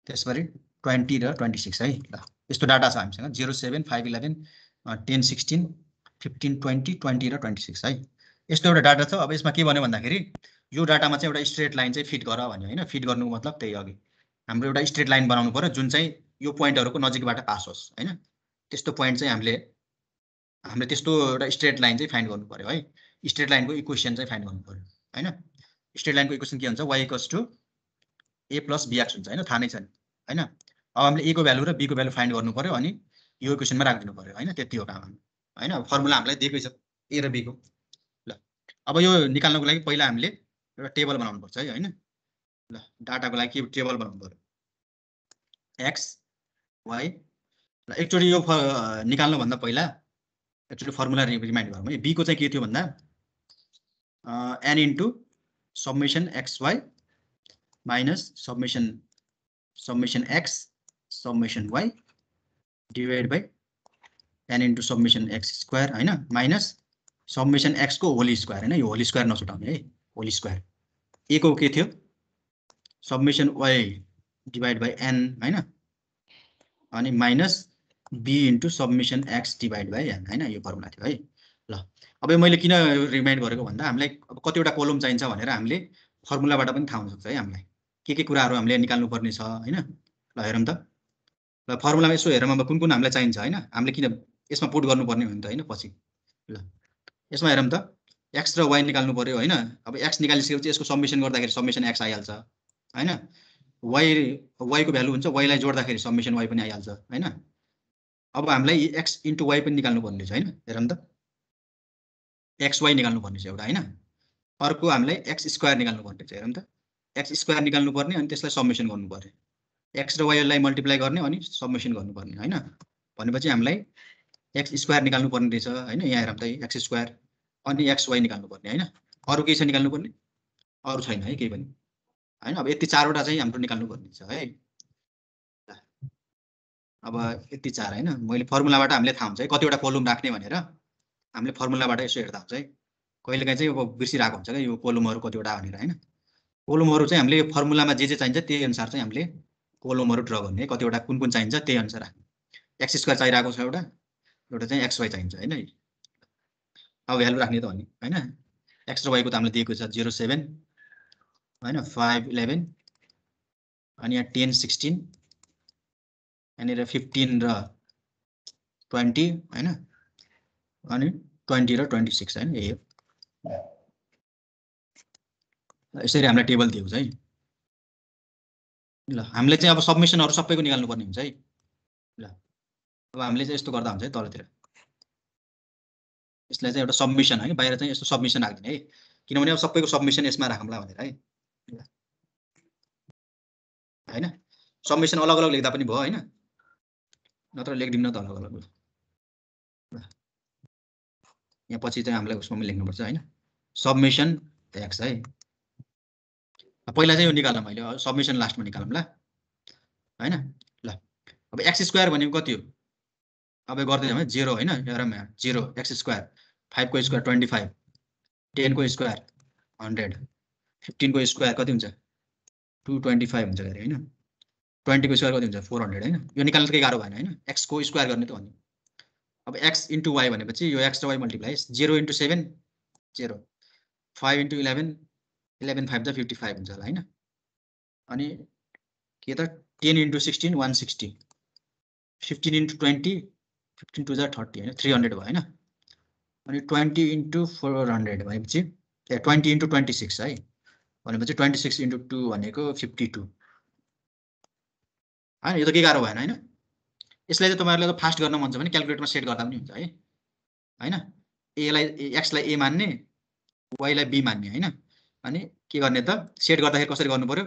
त्यसपछि 20 र 26 है ल यस्तो डाटा छ हामीसँग 0 7 5 11 10 16 15 20 20 र 26 है यस्तो एउटा डाटा छ अब यसमा के भन्यो भन्दाखेरि यो डाटामा चाहिँ एउटा स्ट्रेट लाइन चाहिँ फिट गर भन्यो हैन फिट गर्नुको मतलब त्यही अघि हाम्रो एउटा स्ट्रेट लाइन बनाउनु पर्यो जुन चाहिँ यो पोइन्टहरुको नजिकबाट पास होस् हैन त्यस्तो पोइन्ट चाहिँ हामीले त्यस्तो एउटा स्ट्रेट लाइन चाहिँ फाइन्ड गर्नु पर्यो है स्ट्रेट लाइनको इक्वेसन चाहिँ फाइन्ड गर्नु पर्यो हैन स्ट्रेट लाइनको इक्वेसन के हुन्छ y = a + bx हुन्छ हैन थाहा नै छ नि हैन अब हामीले a को भ्यालु र b को भ्यालु फाइन्ड गर्नु पर्यो अनि यो इक्वेसनमा राखिदिनु पर्यो हैन त्यति हो काम हैन फर्मुला हामीलाई दिएकै छ a र b को ल अब यो निकाल्नको लागि पहिला हामीले एउटा टेबल बनाउनु पर्छ है हैन ल डाटाको लागि के टेबल बनाउनु पर्यो x y ल एकचोटी यो निकाल्नु भन्दा पहिला एक्चुअली फर्मुला रिमाइन्ड गरौँ है b को चाहिँ के थियो भन्दा n * submission xy minus submission x submission y divide by n into submission x square होइन माइनस सब्मिसन x को होल स्क्वायर होइन यो होल स्क्वायर नछुटाउने है होल स्क्वायर a को के थियो submission y divide by n होइन अनि minus b into submission x divide by n होइन यो फर्मुला थियो है ल अब मैले किन रिमाइन्ड गरेको भन्दा हामीलाई अब कतिवटा कोलम चाहिन्छ भनेर हामीले फर्मुलाबाट पनि थाहा हुनसक्छ है हामीलाई के कुराहरू हामीले निकाल्नु पर्ने छ होइन ल हेरौँ त ल फर्मुलामा यसो हेरौँ अब कुन हामीलाई चाहिन्छ होइन हामीले किन यसमा पुट गर्नुपर्ने हो नि त होइन पछि ल यसमा हेरौँ त x र y निकाल्नु पर्यो होइन अब x निकालिसकेपछि यसको सब्मिसन गर्दाखेरि सब्मिसन x आइहाल्छ होइन y को भ्यालु हुन्छ y लाई जोड्दाखेरि सब्मिसन y पनि आइहाल्छ होइन अब हामीलाई x इन्टु y पनि निकाल्नु पर्ने छ होइन हेरौँ त xy निकाल्नु पर्ने छ एउटा होइन अर्को हामीलाई x स्क्वायर निकाल्नु पर्ने छ हेरौँ त x स्क्वायर निकाल्नु पर्ने अनि त्यसलाई सब्मिसन गर्नु पर्ने x र y लाई मल्टिप्लाई गर्ने अनि सब्मिसन गर्नुपर्ने होइन भनेपछि हामीलाई x स्क्वायर निकाल्नु पर्ने रहेछ होइन यहाँ हेरौँ त x स्क्वायर अनि xy निकाल्नु पर्ने होइन अरू केही छ निकाल्नु पर्ने अरू छैन है केही पनि होइन अब यति चारवटा चाहिँ हाम्रो निकाल्नु पर्ने छ है अब यति चार होइन मैले फर्मुलाबाट हामीले थाहा हुन्छ है कतिवटा कोलम राख्ने भनेर हामीले फर्मुलाबाट यसो हेर्दा हुन्छ है कहिलेकाहीँ चाहिँ अब बिर्सिरहेको हुन्छ क्या यो कोलमहरू कतिवटा भनेर होइन कोलमहरू चाहिँ हामीले फर्मुलामा जे चाहिन्छ त्यही अनुसार चाहिँ हामीले कोलमहरू ड्र गर्ने कतिवटा कुन चाहिन्छ त्यही अनुसार राख्ने x स्क्वायर चाहिरहेको छ एउटा चाहिँ xy चाहिन्छ होइन अब भ्यालु राख्ने त हो नि होइन x र y को त हामीले दिएको छ 0.7 होइन 5.11 अनि यहाँ 10.16 यहाँनिर 15 र 20 होइन अनि 20 र 26 होइन यही हो यसरी हामीलाई टेबल दिएको छ है ल हामीले चाहिँ अब सब्मिसनहरू सबैको निकाल्नु पर्ने हुन्छ है ल अब हामीले चाहिँ यस्तो गर्दा हुन्छ है तलतिर यसलाई चाहिँ एउटा सब्मिसन है बाहिर चाहिँ यस्तो सब्मिसन राख्दिने है किनभने अब सबैको सब्मिसन यसमा राखौँला भनेर है होइन सब्मिसन अलग अलग लेख्दा पनि भयो होइन नत्र लेख्दिउँ न त अलग अलग यहाँ पछि चाहिँ हामीलाई उसमा पनि लेख्नुपर्छ होइन सब्मिसन x है पहिला चाहिँ यो निकाल्न मैले सब्मिसन लास्टमा निकालौँ ल होइन ल अब x स्क्वायर भनेको कति हो अब गर्दैछौँ है 0 होइन हेरौँ यहाँ 0 x स्क्वायर 5 को स्क्वायर 25 10 को स्क्वायर 100 15 को स्क्वायर कति हुन्छ 225 हुन्छ अरे होइन 20 को स्क्वायर कति हुन्छ 400 होइन यो निकाल्न केही गाह्रो भएन होइन x को स्क्वायर गर्ने त हो नि अब x इन्टु y भनेपछि यो x र y मल्टिप्लाई 0 इन्टु 7 0 5 इन्टु 11 11 5 त 55 हुन्छ होला होइन अनि के त 10 इन्टु 16 160 15 इन्टु 20 15 टु 30 होइन 300 भयो होइन अनि 20 इन्टु 400 भनेपछि 20 इन्टु 26 है भनेपछि 26 इन्टु 2 भनेको 52 होइन यो त के गाह्रो भएन होइन यसलाई चाहिँ तपाईँहरूले त फास्ट गर्न मन छ भने क्यालकुलेटरमा सेट गर्दा पनि हुन्छ है होइन एलाई एक्सलाई ए मान्ने वाइलाई बी मान्ने होइन अनि के गर्ने त सेट गर्दाखेरि कसरी गर्नु पर्यो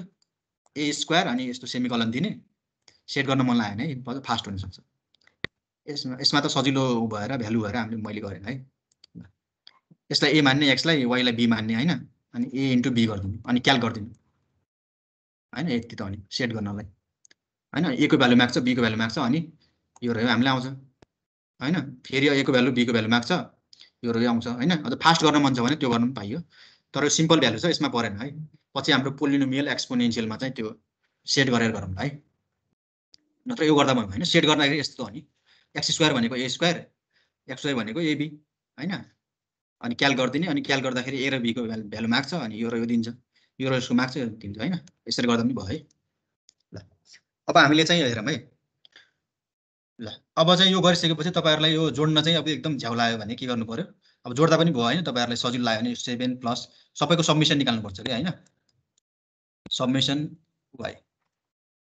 ए स्क्वायर अनि यस्तो सेमिकलन दिने सेट गर्न मन लागेन है फास्ट हुनसक्छ यसमा त सजिलो भएर भ्यालु भएर हामीले मैले गरेन है यसलाई ए मान्ने एक्सलाई वाइलाई बी मान्ने होइन अनि ए इन्टु बी गरिदिनु अनि क्याल्क गरिदिनु होइन यति त अनि सेट गर्नलाई होइन ए को भ्यालु माग्छ बी को भ्यालु माग्छ अनि यो रह्यो हामीलाई आउँछ होइन फेरि ए को भ्यालु बी को भ्यालु माग्छ यो रह्यो आउँछ होइन अझ फास्ट गर्न मन छ भने त्यो गर्नु पनि पाइयो तर यो सिम्पल भ्यालु छ यसमा परेन है पछि हाम्रो पोलिनोमियल एक्सपोनेन्सियलमा चाहिँ त्यो सेट गरेर गरौँ है नत्र यो गर्दा भयो होइन सेट गर्दाखेरि यस्तो हो नि एक्स स्क्वायर भनेको ए स्क्वायर एक्स वाई भनेको एबी होइन अनि क्याल्क गरिदिने अनि क्याल्क गर्दाखेरि ए र बीको भ्यालु माग्छ अनि यो र यो दिन्छ यो र यसको माग्छ यो दिन्छ होइन यसरी गर्दा पनि भयो है ल अब हामीले चाहिँ हेरौँ है ल अब चाहिँ यो गरिसकेपछि तपाईँहरूलाई यो जोड्न चाहिँ अब एकदम झ्याउ लाग्यो भने के गर्नु पर्यो अब जोड्दा पनि भयो होइन तपाईँहरूलाई सजिलो लाग्यो भने 7 प्लस सबैको सब्मिसन निकाल्नुपर्छ कि होइन सब्मिसन वाइ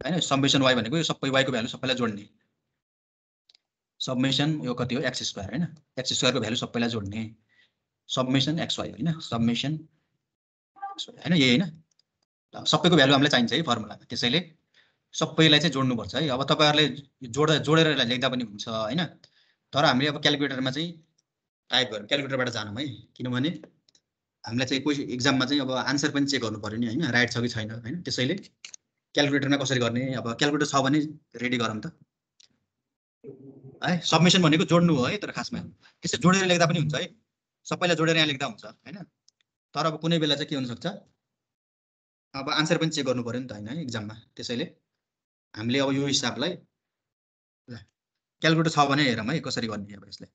होइन सब्मिसन वाइ भनेको यो सबै वाइको भ्यालु सबैलाई जोड्ने सब्मिसन यो कति हो एक्स स्क्वायर होइन एक्स स्क्वायरको भ्यालु सबैलाई जोड्ने सब्मिसन एक्स वाइ होइन सब्मिसन होइन यही होइन सबैको भ्यालु हामीलाई चाहिन्छ है फर्मुलामा त्यसैले सबैलाई चाहिँ जोड्नुपर्छ है अब तपाईँहरूले जोडेर लेख्दा पनि हुन्छ होइन तर हामीले अब क्यालकुलेटरमा चाहिँ टाइप गरौँ क्यालकुलेटरबाट जानौँ है किनभने हामीलाई चाहिँ कोही इक्जाममा चाहिँ अब आन्सर पनि चेक गर्नु पर्यो नि होइन राइट छ कि छैन होइन त्यसैले क्यालकुलेटरमा कसरी गर्ने अब क्यालकुलेटर छ भने रेडी गरौँ त है सबमिसन भनेको जोड्नु हो है तर खासमा त्यसै जोडेर लेख्दा पनि हुन्छ है सबैलाई जोडेर यहाँ लेख्दा हुन्छ हैन तर अब कुनै बेला चाहिँ के हुन सक्छ अब आन्सर पनि चेक गर्नु पर्यो नि त हैन एक्जाममा त्यसैले हामीले अब यो हिसाबलाई क्याल्कुलेटर छ भने हेरौँ है कसरी गर्ने अब यसलाई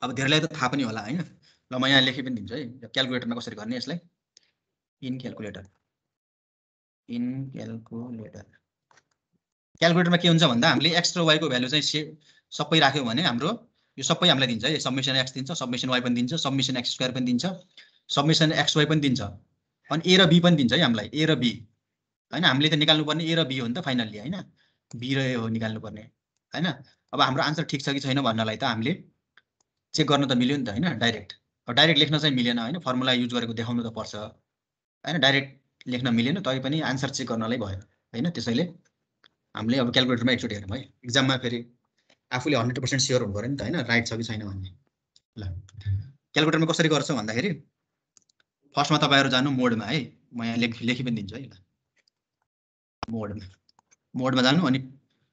अब धेरैलाई त थाहा पनि होला हैन ल म यहाँ लेखि पनि दिन्छु है क्याल्कुलेटरमा कसरी गर्ने यसलाई इन क्याल्कुलेटर क्याल्कुलेटरमा के हुन्छ भन्दा हामीले एक्स र वाई को भ्यालु चाहिँ सबै राख्यौँ भने हाम्रो यो सबै हामीलाई दिन्छ है सबमिसन एक्स दिन्छ सबमिसन वाई पनि दिन्छ सबमिसन एक्स स्क्वायर पनि दिन्छ सबमिसन एक्स वाई पनि दिन्छ अनि ए र बी पनि दिन्छ है हामीलाई ए र बी हैन हामीले त निकाल्नु पर्ने ए र बी हो नि त फाइनल्ली हैन बी र ए हो निकाल्नु पर्ने हैन अब हाम्रो आन्सर ठिक छ कि छैन भन्नलाई त हामीले चेक गर्न त मिल्यो नि त हैन डाइरेक्ट लेख्न चाहिँ मिलेन हैन फर्मुला युज गरेको देखाउनु त पर्छ हैन डाइरेक्ट लेख्न मिलेन तै पनि आन्सर चेक गर्नलाई भयो हैन त्यसैले हामीले अब क्याल्कुलेटरमा एकचोटि हेरौँ है एक्जाममा फेरि आफूले 100% स्योर हुनु पर्यो नि त हैन राइट छ कि छैन भन्ने ल क्याल्कुलेटरमा कसरी गर्छौँ भन्दाखेरि फर्स्टमा तपाईहरु जानु मोडमा है म यहाँ लेखि पनि दिन्छु है ल मोडमा जानु अनि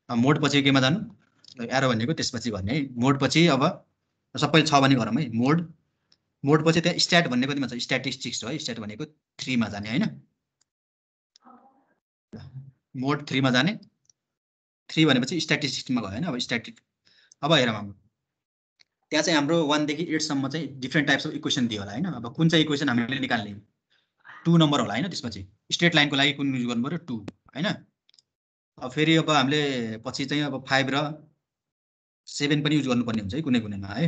मोड पछि केमा जानु एरो भनेको त्यसपछि भन्ने है मोड पछि अब सबै छ भने गरौँ है मोड पछि त्यहाँ स्ट्याट भन्ने कतिमा छ स्ट्याटिस्टिक्स हो है स्ट्याट भनेको 3 मा जाने हैन मोड 3 मा जाने 3 भनेपछि स्ट्याटिस्टिक्समा गयो हैन अब स्ट्याटिक अब हेरौँ हाम्रो त्यहाँ चाहिँ हाम्रो 1 देखि 8 सम्म चाहिँ डिफरेन्ट टाइप्स अफ इक्वेसन दियो होला हैन अब कुन चाहिँ इक्वेसन हामीले निकाल्ने 2 नम्बर होला हैन त्यसपछि स्ट्रेट लाइनको लागि कुन युज गर्नु पर्यो 2 हैन अब फेरि अब हामीले पछि चाहिँ अब 5 र 7 पनि युज गर्नुपर्ने हुन्छ है कुनैमा है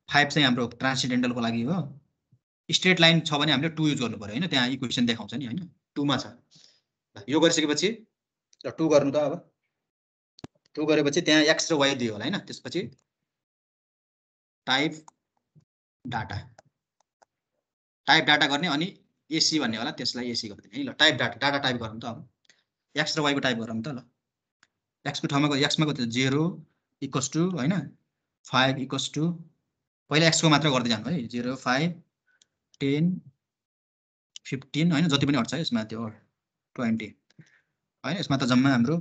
5 चाहिँ हाम्रो ट्रान्सेन्डेन्टलको लागि हो स्ट्रेट लाइन छ भने हामीले 2 युज गर्नु पर्यो हैन त्यहाँ इक्वेसन देखाउँछ नि हैन 2 मा छ यो गरिसकेपछि ल 2 गर्नु त अब 2 गरेपछि त्यहाँ x र y दियो होला हैन त्यसपछि टाइप डाटा गर्ने अनि एसी भन्ने होला त्यसलाई एसी गर्दिने है ल टाइप डाटा टाइप गरौँ त अब x र y को टाइप गरौँ त ल x को ठाउँमा x मा कति 0 इक्वल्स टु हैन 5 इक्वल्स टु पहिला x को मात्र गर्दै जानु है 0 5 10 15 हैन जति पनि अट्छ है यसमा त्यो 20 हैन यसमा त जम्मा हाम्रो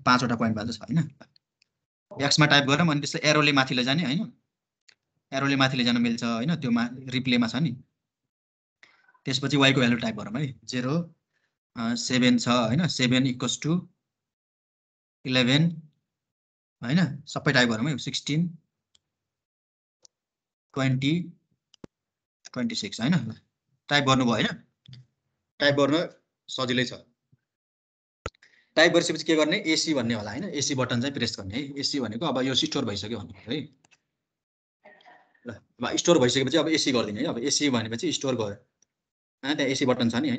5 वटा पोइन्ट बाल्छ हैन x मा टाइप गरौँ अनि त्यसलाई एरोले माथि लैजाने हैन एरोले माथि लैजान मिल्छ हैन त्यो रिप्लेमा छ नि त्यसपछि y को भ्यालु टाइप गरौँ है 0 7 छ हैन 7 इक्वल्स टु 11 हैन सबै टाइप गरौँ है 16 20 26 हैन टाइप गर्नुभयो हैन टाइप गर्न सजिलै छ टाइप गरिसकेपछि के गर्ने एसी भन्ने होला हैन एसी बटन चाहिँ प्रेस गर्ने है एसी भनेको अब यो स्टोर भइसक्यो भन्नु है ल अब स्टोर भइसकेपछि अब एसी गर्दिने है अब एसी भनेपछि स्टोर गयो हैन त्यहाँ एसी बटन छ नि है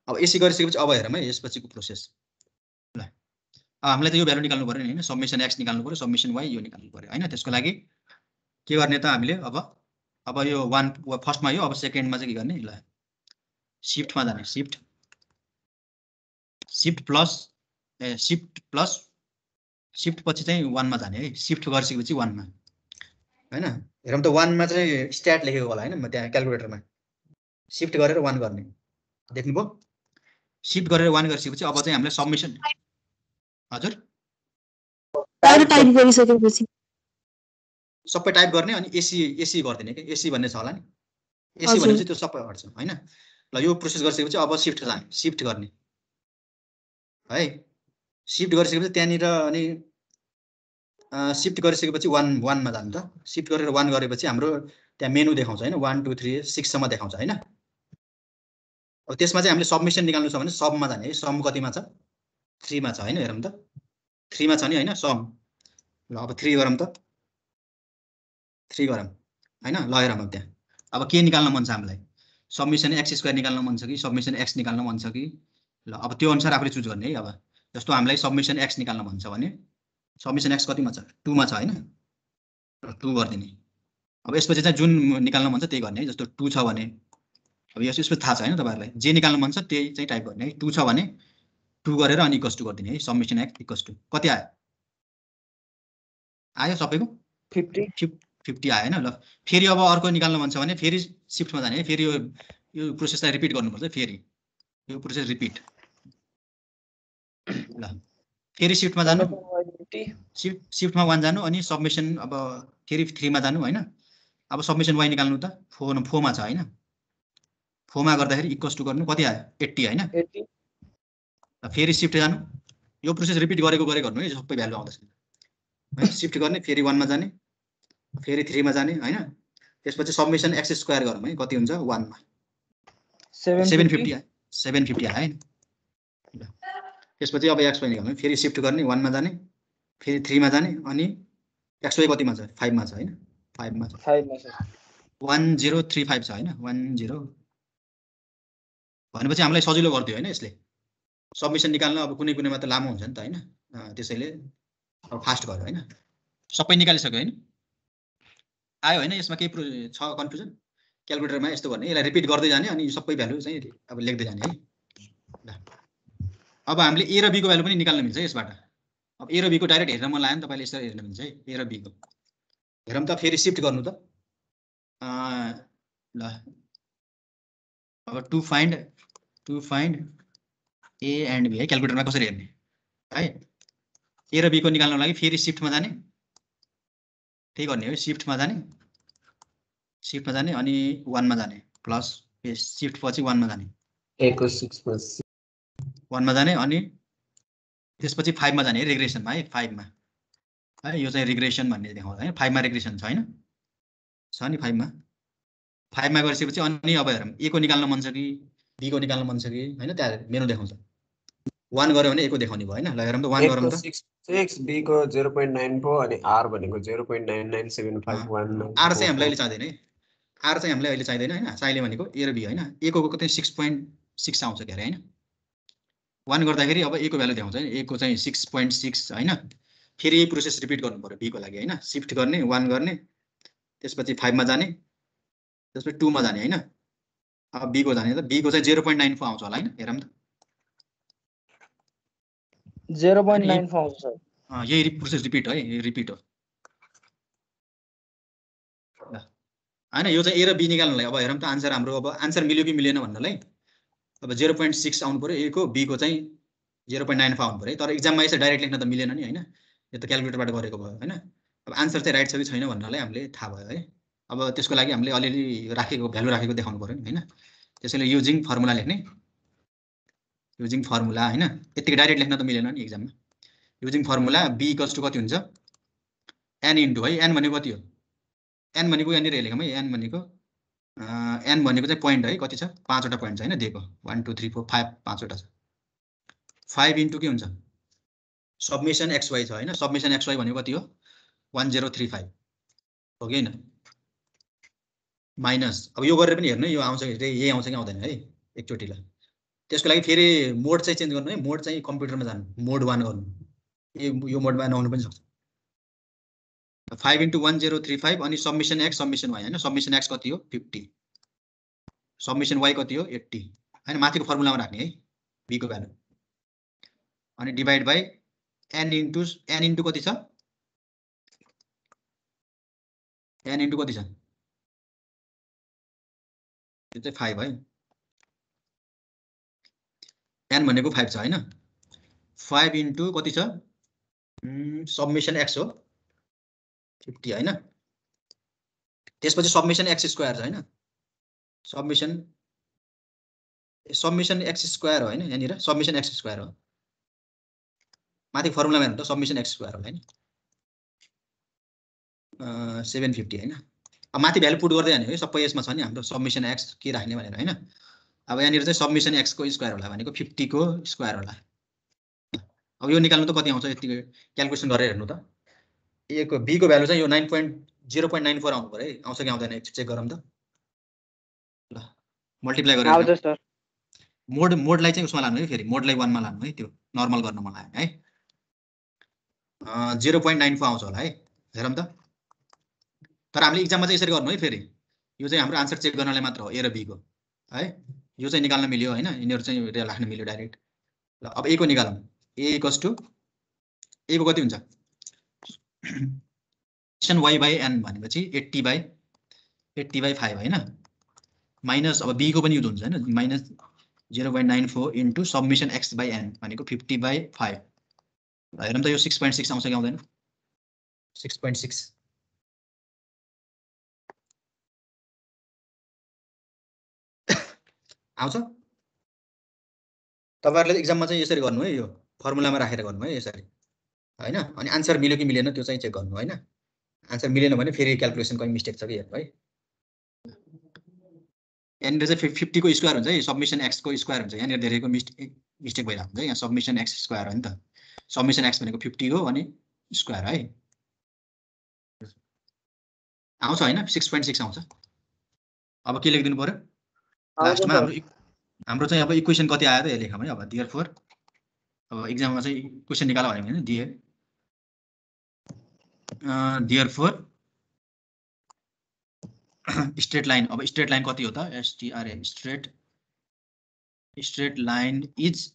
अब एसी गरिसकेपछि अब हेरौँ है यसपछिको प्रोसेस ल हामीलाई त यो भ्यालु निकाल्नु पर्यो नि हैन सबमिसन x निकाल्नु पर्यो सबमिसन y यो निकाल्नु पर्यो हैन त्यसको लागि के गर्ने त हामीले अब यो 1 फर्स्टमा यो अब सेकेन्डमा चाहिँ के गर्ने ल शिफ्टमा जाने शिफ्ट पछि चाहिँ 1 मा जाने है शिफ्ट गरिसकेपछि 1 मा हैन हेरौँ त 1 मा चाहिँ स्ट्याट लेखेको होला हैन म त्यहाँ क्याल्कुलेटरमा शिफ्ट गरेर 1 गर्ने देख्नुभयो शिफ्ट गरेर 1 गरिसकेपछि अब चाहिँ हामीले सबमिसन हजुर टाइप गरिसकेपछि सबै टाइप गर्ने अनि एसी गर्दिने के एसी भन्ने छ होला नि एसी भनेपछि त्यो सबै हट्छ हैन ल यो प्रोसेस गरिसकेपछि अब शिफ्ट गर्ने है शिफ्ट गरिसकेपछि त्यहाँनिर अनि शिफ्ट गरिसकेपछि 1 मा जानु त शिफ्ट गरेर 1 गरेपछि हाम्रो त्यहाँ मेनु देखाउँछ हैन 1 2 3 6 सम्म देखाउँछ हैन अब त्यसमा चाहिँ हामीले सबमिसन निकाल्नु छ भने सबमा जाने है सम कतिमा छ 3 मा छ हैन हेरौँ त 3 मा छ नि हैन सम ल अब 3 गरौँ त 3 गरौँ हैन ल हेरौँ अब त्यहाँ अब के निकाल्न मन छ हामीलाई सबमिसन x स्क्वायर निकाल्न मन छ कि सबमिसन x निकाल्न मन छ कि ल अब त्यो अनुसार आफूले चुज गर्ने है अब जस्तो हामीलाई सबमिसन x निकाल्न मन छ भने सबमिसन x कतिमा छ 2 मा छ हैन 2 गर्दिने अब यसपछि चाहिँ जुन निकाल्न मन छ त्यही गर्ने है जस्तो 2 छ भने अब यसपछि थाहा छ हैन तपाईहरुलाई जे निकाल्न मन छ त्यही चाहिँ टाइप गर्ने है 2 छ भने 2 गरेर अनि इक्वल्स टु गर्दिने है सबमिसन x इक्वल्स टु कति आयो सबैको 50 आयो हैन ल फेरि अब अर्को निकाल्न मन छ भने फेरि शिफ्टमा जाने है फेरि यो प्रोसेसलाई रिपिट गर्नुपर्छ फेरि यो प्रोसेस रिपिट ल फेरि सिफ्टमा जानु, probability सिफ्टमा 1 जानु अनि सबमिसन अब फेरि 3 मा जानु हैन। अब सबमिसन y निकाल्नु त 4 मा छ हैन। 4 मा गर्दाखेरि इक्वल्स टु गर्नु कति आयो 80 हैन। 80 फेरि सिफ्ट जानु, यो प्रोसेस रिपिट गरेको गर्नु है, सबै भ्यालु आउँदैछ है। सिफ्ट गर्ने फेरि 1 मा जाने, फेरि 3 मा जाने हैन। त्यसपछि सबमिसन x स्क्वायर गरौँ है, कति हुन्छ 1 मा 750 आयो, 750 आयो हैन। त्यसपछि अब xy निकाल्नु, फेरि सिफ्ट गर्ने 1 मा जाने, फेरि 3 मा जाने अनि xy कतिमा छ 5 मा छ हैन। 5 मा छ, 5 मा छ, 1035 छ हैन। 10 भनेपछि हामीलाई सजिलो गरिदियो हैन यसले। सबमिसन निकाल्न अब कुनै कुनैमा त लामो हुन्छ नि त हैन, त्यसैले अब फास्ट गर्यो हैन। सबै निकालिसक्यो हैन, आयो हैन। यसमा केही छ कन्फ्युजन? क्याल्कुलेटरमा यस्तो गर्ने, यसलाई रिपिट गर्दै जाने अनि सबै भ्यालु चाहिँ अब लेख्दै जाने है। ल अब हामीले a र b को भ्यालु पनि निकाल्न मिल्छ यसबाट। अब a र b को डाइरेक्ट हेर्न मन लाग्यो नि तपाईले, यसरी हेर्न मिल्छ है। a र b को हेरौँ त, फेरि सिफ्ट गर्नु त। ल अब to find a and b है, क्याल्कुलेटरमा कसरी हेर्ने है। a र b को निकाल्नको लागि फेरि सिफ्टमा जाने, त्यही गर्ने हो, सिफ्टमा जाने अनि 1 मा जाने, प्लस सिफ्ट पछि 1 मा जाने, a को 6 + 1 मा जाने अनि त्यसपछि 5 मा जाने, रिग्रेसनमा है। 5 मा है, यो चाहिँ रिग्रेसन भन्ने देखाउँछ हैन। 5 मा रिग्रेसन छ हैन, छ नि 5 मा। 5 मा गरिसकेपछि अनि अब हेरौँ a को निकाल्न मन छ कि b को निकाल्न मन छ कि हैन, त्यहाँ मेनु देखाउँछ। 1 गर्यो भने a को देखाउने भयो हैन। ल हेरौँ त, 1 गरौँ त। 6 b को 0.94 अनि r भनेको 0.997519। r चाहिँ हामीलाई अहिले चाहिदैन है, r चाहिँ हामीलाई अहिले चाहिदैन हैन। चाहिने भनेको a र b हैन। a को कतै 6.6 आउँछ के अरे हैन। 1 गर्दाखेरि अब a को भ्यालु देखाउँछ हैन, a को चाहिँ 6.6 हैन। फेरि यही प्रोसेस रिपिट गर्नु पर्यो b को लागि हैन। सिफ्ट गर्ने, 1 गर्ने, त्यसपछि 5 मा जाने, त्यसपछि 2 मा जाने हैन। अब b को जाने त, b को चाहिँ 0.94 आउँछ होला हैन। हेरौँ त, 0.94 आउँछ सर। यही प्रोसेस रिपिट है, रिपिट हो हैन। यो चाहिँ a र b निकाल्नलाई अब हेरौँ त आन्सर हाम्रो, अब आन्सर मिल्यो कि मिलेन भन्नलाई अब 0.6 आउनु पर्यो a को, b को चाहिँ 0.94 आउनु पर्यो। तर एक्जाममा यसरी डाइरेक्ट लेख्न त मिलेन नि हैन, यो त क्याल्कुलेटरबाट गरेको भयो हैन। अब आन्सर चाहिँ राइट छ कि छैन भन्नलाई हामीले थाहा भयो है। अब त्यसको लागि हामीले अलिअलि राखेको भ्यालु राखेको देखाउनु पर्यो नि हैन। त्यसैले युजिङ फर्मुला लेख्ने, युजिङ फर्मुला हैन। यतिकै डाइरेक्ट लेख्न त मिलेन नि एक्जाममा। Using formula b equals to कति हुन्छ n इन्टु है, n भनेको कति हो, n भनेको यहाँनिर लेखौँ है। n भनेको चाहिँ पोइन्ट है, कति छ 5 वटा पोइन्ट छ हैन दिएको, 1 2 3 4 5 5 वटा छ। 5 इन्टु के हुन्छ सबमिसन xy छ हैन। सबमिसन xy भनेको कति हो 1035 हो कि हैन, माइनस। अब यो गरेर पनि हेर्नु है, यो आउँछ कि यही आउँछ कि आउँदैन है एकचोटि। ल त्यसको लागि फेरि मोड चाहिँ चेन्ज गर्नु है, मोड चाहिँ कम्प्युटरमा जानु, मोड 1 गर्नु, यो मोडमा नआउनु पनि सक्छ। 5 इन्टु 1035 अनि सबमिसन x सबमिसन y हैन। सबमिसन x कति हो 50, सबमिसन y कति हो 80 हैन। माथिको फर्मुलामा राख्ने है b को भ्यालु, अनि डिभाइड बाइ n इन्टु कति छ, n इन्टु कति छ, यो चाहिँ 5 है। n भनेको 5 छ हैन। 5 इन्टु कति छ सबमिसन x हो 50 हैन। त्यसपछि सबमिसन x स्क्वायर छ हैन। सबमिसन x स्क्वायर हो हैन, यहाँनिर सबमिसन x स्क्वायर हो। माथि फर्मुलामा हेर्नु त, सबमिसन x स्क्वायर हो हैन, 750 हैन। अब माथि भ्यालु पुट गर्दै जाने है, सबै यसमा छ नि हाम्रो सबमिसन x के राख्ने भनेर हैन। अब यहाँनिर चाहिँ सबमिसन x को स्क्वायर होला भनेको 50 को स्क्वायर होला। अब यो निकाल्नु त कति आउँछ, यति क्याल्कुलेसन गरेर हेर्नु त। a को b को भ्यालु चाहिँ यो 0.94 आउनु पर्यो है, आउँछ कि आउँदैन चेक गरौँ त। ल मल्टिप्लाई गरेर आउँछ सर। मोडलाई चाहिँ उसमा लानु है, फेरि मोडलाई 1 मा लानु है, त्यो नर्मल गर्न मन लाग्यो है। 0.94 आउँछ होला है, हेरौँ त। तर हामीले एक्जाममा चाहिँ यसरी गर्नु है, फेरि यो चाहिँ हाम्रो आन्सर चेक गर्नलाई मात्र हो a र b को है। यो चाहिँ निकाल्न मिल्यो हैन, यिनीहरु चाहिँ राख्न मिल्यो डाइरेक्ट। ल अब a को निकालौँ, a इक्वल्स टु a को कति हुन्छ y बाइ n भनेपछि 80/5 हैन, माइनस अब b को पनि युज हुन्छ हैन, minus 0.94 into summation x by n भनेको 50/5 हेरौँ त यो 6.6 आउँछ कि आउँदैन 6.6 आउँछ तपाईहरुले एक्जाममा चाहिँ यसरी गर्नु है यो फर्मुलामा राखेर गर्नु है यसरी हैन अनि आन्सर मिल्यो कि मिलेन त्यो चाहिँ चेक गर्नु हैन आन्सर मिलेन भने फेरि क्याल्कुलेसन कहीँ मिस्टेक छ कि हेर्नु है यहाँनिर चाहिँ 50 को स्क्वायर हुन्छ है सबमिसन x को स्क्वायर हुन्छ यहाँनिर धेरैको मिस्टेक भइरहेको हुन्छ यहाँ सबमिसन x स्क्वायर हो नि त सबमिसन x भनेको 50 हो अनि स्क्वायर है आउँछ हैन 6.6 आउँछ अब के लेखिदिनु पर्यो लास्टमा हाम्रो चाहिँ अब इक्वेसन कति आयो त यो लेखौँ है अब देयरफोर अब एक्जाममा चाहिँ क्वेसन निकाल भने हैन दिए देयरफोर स्ट्रेट लाइन अब स्ट्रेट लाइन कति हो त STRA straight line is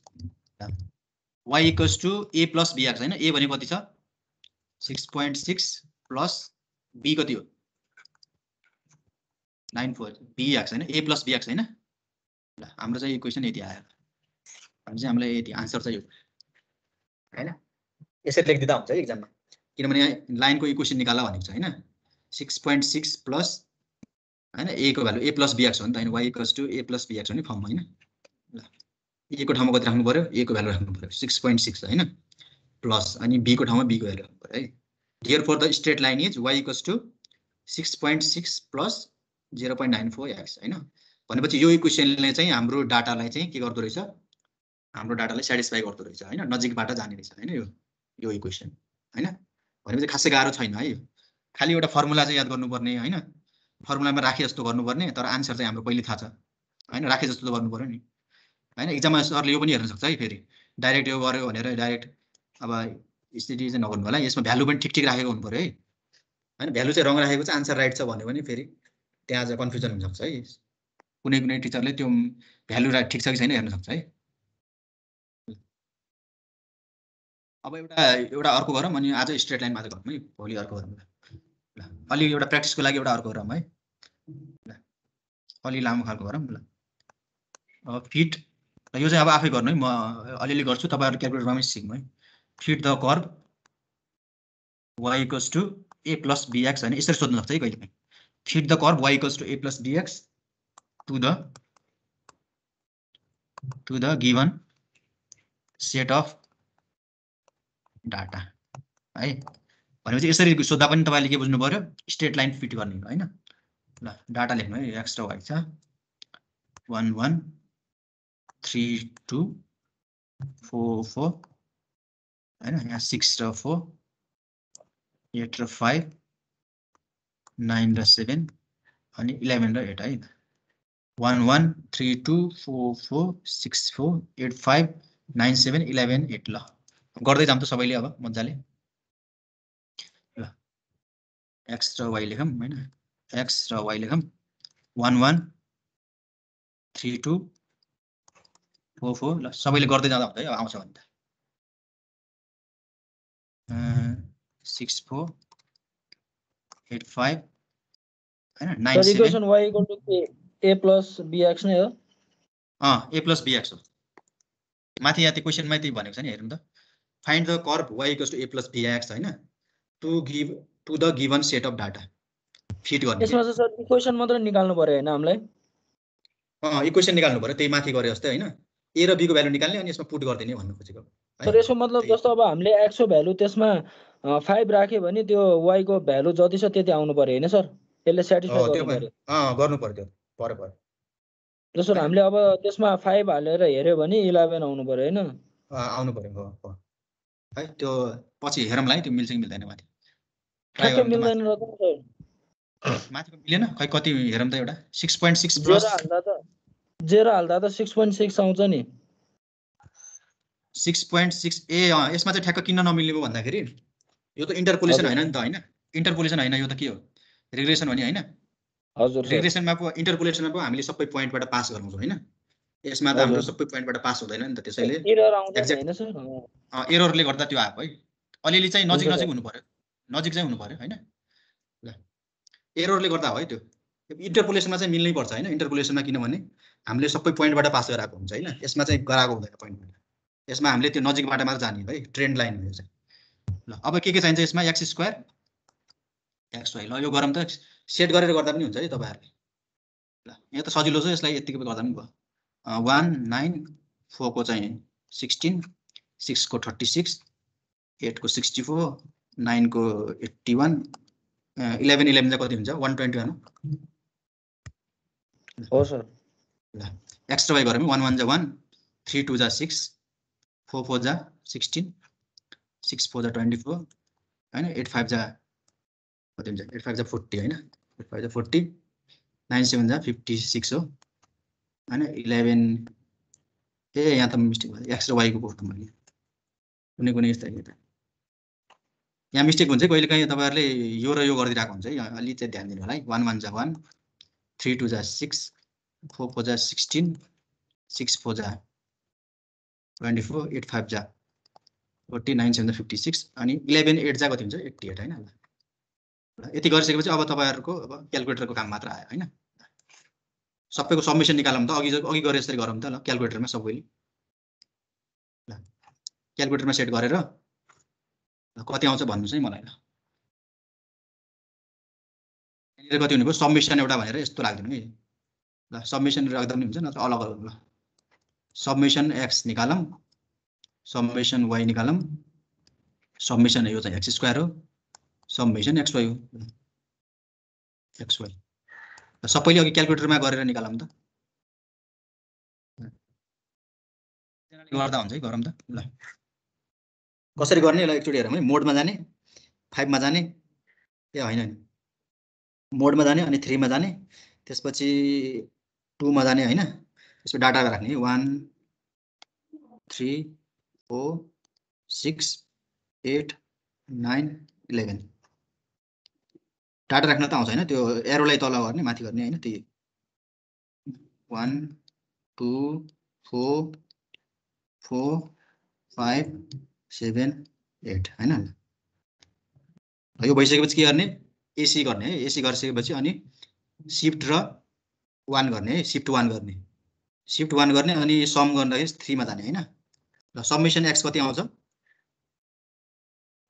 y equals to a plus bx हैन a भने कति छ 6.6 प्लस b कति हो 94 bx हैन a प्लस bx हैन ल हाम्रो चाहिँ इक्वेसन यति आयो भने चाहिँ हामीलाई यति आन्सर चाहिँ यो हैन यसरी लेखिदिँदा हुन्छ है एक्जाममा किनभने यहाँ लाइनको इक्वेसन निकाला भनेको छ हैन 6.6 प्लस हैन a को भ्यालु a प्लस bx हो नि त हैन y equals to a plus bx हो नि फर्म हैन ल a को ठाउँमा कति राख्नु पर्यो a को भ्यालु राख्नु पर्यो 6.6 हैन प्लस अनि b को ठाउँमा b को भ्यालु राख्नु पर्यो है therefore the straight line is y equals to 6.6 plus 0.94 x हैन भनेपछि यो इक्वेसनले चाहिँ हाम्रो डाटालाई चाहिँ के गर्दो रहेछ हाम्रो डाटालाई स्याटिस्फाई गर्दो रहेछ हैन नजिकबाट जाने रहेछ हैन यो इक्वेसन हैन भनेपछि खासै गाह्रो छैन है खाली एउटा फर्मुला चाहिँ याद गर्नुपर्ने हैन फर्मुलामा राखे जस्तो गर्नुपर्ने तर आन्सर चाहिँ हाम्रो पहिले थाहा छ हैन राखे जस्तो गर्नु पर्यो नि हैन एक्जाममा सरले यो पनि हेर्न सक्छ है फेरि डाइरेक्ट यो गर्यो भनेर डाइरेक्ट अब स्थिति चाहिँ नगर्नु होला यसमा भ्यालु पनि ठिक राखेको हुनु पर्यो है हैन भ्यालु चाहिँ रङ राखेको चाहिँ आन्सर राइट छ भन्यो भने फेरि त्यहाँ चाहिँ कन्फ्युजन हुन सक्छ है कुनै टिचरले त्यो भ्यालु ठिक छ कि छैन हेर्न सक्छ है अब एउटा अर्को गरौँ अनि आज स्ट्रेट लाइन मात्र गरौँ है भोलि अर्को गरौँ ल अलि एउटा प्र्याक्टिसको लागि एउटा अर्को गरौँ है ल अलि लामो खालको गरौँ ल अब फिट यो चाहिँ अब आफै गर्नु है म अलिअलि गर्छु तपाईहरु क्याल्कुलेटरमा पनि सिक्नु है fit the curve y equals to a plus bx हैन यसरी सोध्न सक्छ है कहिलेकाहीँ fit the curve y equals to a plus bx to the given set of data है भनेपछि यसरी सोध्दा पनि तपाईले के बुझ्नु पर्यो स्ट्रेट लाइन फिट गर्ने हैन ल डाटा लेख्नु है x र y छ 1 1 3 2 4 4 हैन यहाँ 6 र 4 8 र 5 9 र 7 अनि 11 र 8 है 1 1 3 2 4 4 6 4 8 5 9 7 11 8 ल गर्दै जाम त सबैले अब मज्जाले ल x र y लेखौँ हैन x र y लेखौँ 1 1 3 2 4 4 ल सबैले गर्दै जाँदा हुन्छ है आउँछ भने त 6 4 8 5 हैन 9 7 equation y equal to a plus bx नै हो a प्लस bx हो माथि यहाँ त्यो क्वेशनमा त्यही भनेको छ नि हेर्नु त find the curve y equals to a plus bx हैन to the given set of data fit गर्ने यसमा चाहिँ सर इक्वेसन मात्र निकाल्नु पर्यो हैन हामीलाई इक्वेसन निकाल्नु पर्यो त्यही माथि गरे जस्तै हैन a र b को भ्यालु निकाल्ने अनि यसमा पुट गर्दिने भन्नु खोजेको सर यसको मतलब जस्तो अब हामीले x को भ्यालु त्यसमा 5 राखे भने त्यो y को भ्यालु जति छ त्यति आउनु पर्यो हैन सर यसले स्याटिस्फाई गर्नु पर्यो गर्नु पर्यो त्यो पर्यो जस्तो हामीले अब त्यसमा 5 हालेर हेर्यो भने 11 आउनु पर्यो हैन आउनु पर्यो हो है त्यो पछि हेरौँला है त्यो मिल्छ कि मिल्दैन माथि ठ्याक्कै मिल्दैन र त माथिको मिलेन खै कति हेरौँ त एउटा 6.6 प्लस 0 हाल्दा त 6.6 आउँछ नि 6.6 ए यसमा चाहिँ ठ्याक्क किन नमिल्ने भयो भन्दाखेरि यो त इन्टरपोलेसन हैन नि त हैन इन्टरपोलेसन हैन यो त के हो रिग्रेसन हो नि हैन हजुर रिग्रेसनमा पो इन्टरपोलेसनमा पो हामीले सबै पोइन्टबाट पास गराउँछौँ हैन यसमा त हाम्रो सबै पोइन्टबाट पास हुँदैन नि त त्यसैले एरर आउँदैन हैन सर एररले गर्दा त्यो आएको है अलिअलि चाहिँ नजिक हुनु पर्यो नजिक चाहिँ हुनु पर्यो हैन ल एररले गर्दा हो है त्यो इन्टरपोलेसनमा चाहिँ मिल्नै पर्छ हैन इन्टरपोलेसनमा किनभने हामीले सबै पोइन्टबाट पास गराएको हुन्छ हैन यसमा चाहिँ गराएको हुँदैन पोइन्टबाट यसमा हामीले त्यो नजिकबाट मात्र जाने है ट्रेन्ड लाइन हो चाहिँ। ल अब के चाहिन्छ यसमा x स्क्वायर xy। ल यो गरम त सेट गरेर गर्दा पनि हुन्छ है तपाईहरुले। ल यहाँ त सजिलो छ, यसलाई यतिकै गर्दा पनि भयो। 1 9 4 को चाहिँ 16 6 को 36 8 को 64 9 को 81 11 11 चाहिँ कति हुन्छ 121 हो सर। ल x र y गरौँ 1 1 जा 1 3 2 जा 6 4 4 जा 16 6 4 जा 24 हैन 8 5 जा कति हुन्छ 8 5 जा 40 हैन 8 5 जा 40 9 7 जा 56 हो हैन 11 यहाँ त मिस्टेक भयो x र y को पोस्टमा मैले कुनै यस्तो के त यहाँ मिस्टेक हुन्छ कहिले काहीँ तपाईहरुले यो र यो गरिदिरहेको हुन्छ है, अलि चाहिँ ध्यान दिनु होला है। 1 1 जा 1 3 2 जा 6 4 4 जा 16 6 4 जा 24 8 5 जा 40 9 7 जा 56 अनि 11 8 जा कति हुन्छ 88 हैन। यति गरिसकेपछि अब तपाईहरुको अब क्याल्कुलेटरको काम मात्र आयो हैन। सबैको सब्मिसन निकालौँ त, अघि गरे जसरी गरौँ त। ल क्याल्कुलेटरमा सबैले ल क्याल्कुलेटरमा सेट गरेर कति आउँछ भन्नुस् है मलाई। ल यहाँनिर कति हुने भयो सब्मिसन एउटा भनेर यस्तो राख्दिनु है। ल सब्मिसन राख्दा पनि हुन्छ नत्र अलग अलग। ल सब्मिसन x निकालौँ सब्मिसन y निकालौँ सब्मिसन यो चाहिँ x स्क्वायर हो सब्मिसन xy हो xy। सबैले अघि क्याल्कुलेटरमा गरेर निकालौँ त, गर्दा हुन्छ है गरौँ त। ल कसरी गर्ने ल एकचोटि हेरौँ है। मोडमा जाने 5 मा जाने ए हैन नि मोडमा जाने अनि 3 मा जाने त्यसपछि 2 मा जाने हैन। त्यसपछि डाटा राख्ने 1 3 4 6 8 9 11 डाटा राख्न त आउँछ हैन, त्यो एरोलाई तल गर्ने माथि गर्ने हैन। त्यही 1 2 4 4 5 7 8 हैन। यो भइसकेपछि के गर्ने एसी गर्ने है। एसी गरिसकेपछि अनि शिफ्ट र 1 गर्ने है। शिफ्ट 1 गर्ने शिफ्ट 1 गर्ने अनि सम गर्दाखेरि 3 मा जाने हैन। ल सब्मिसन x कति आउँछ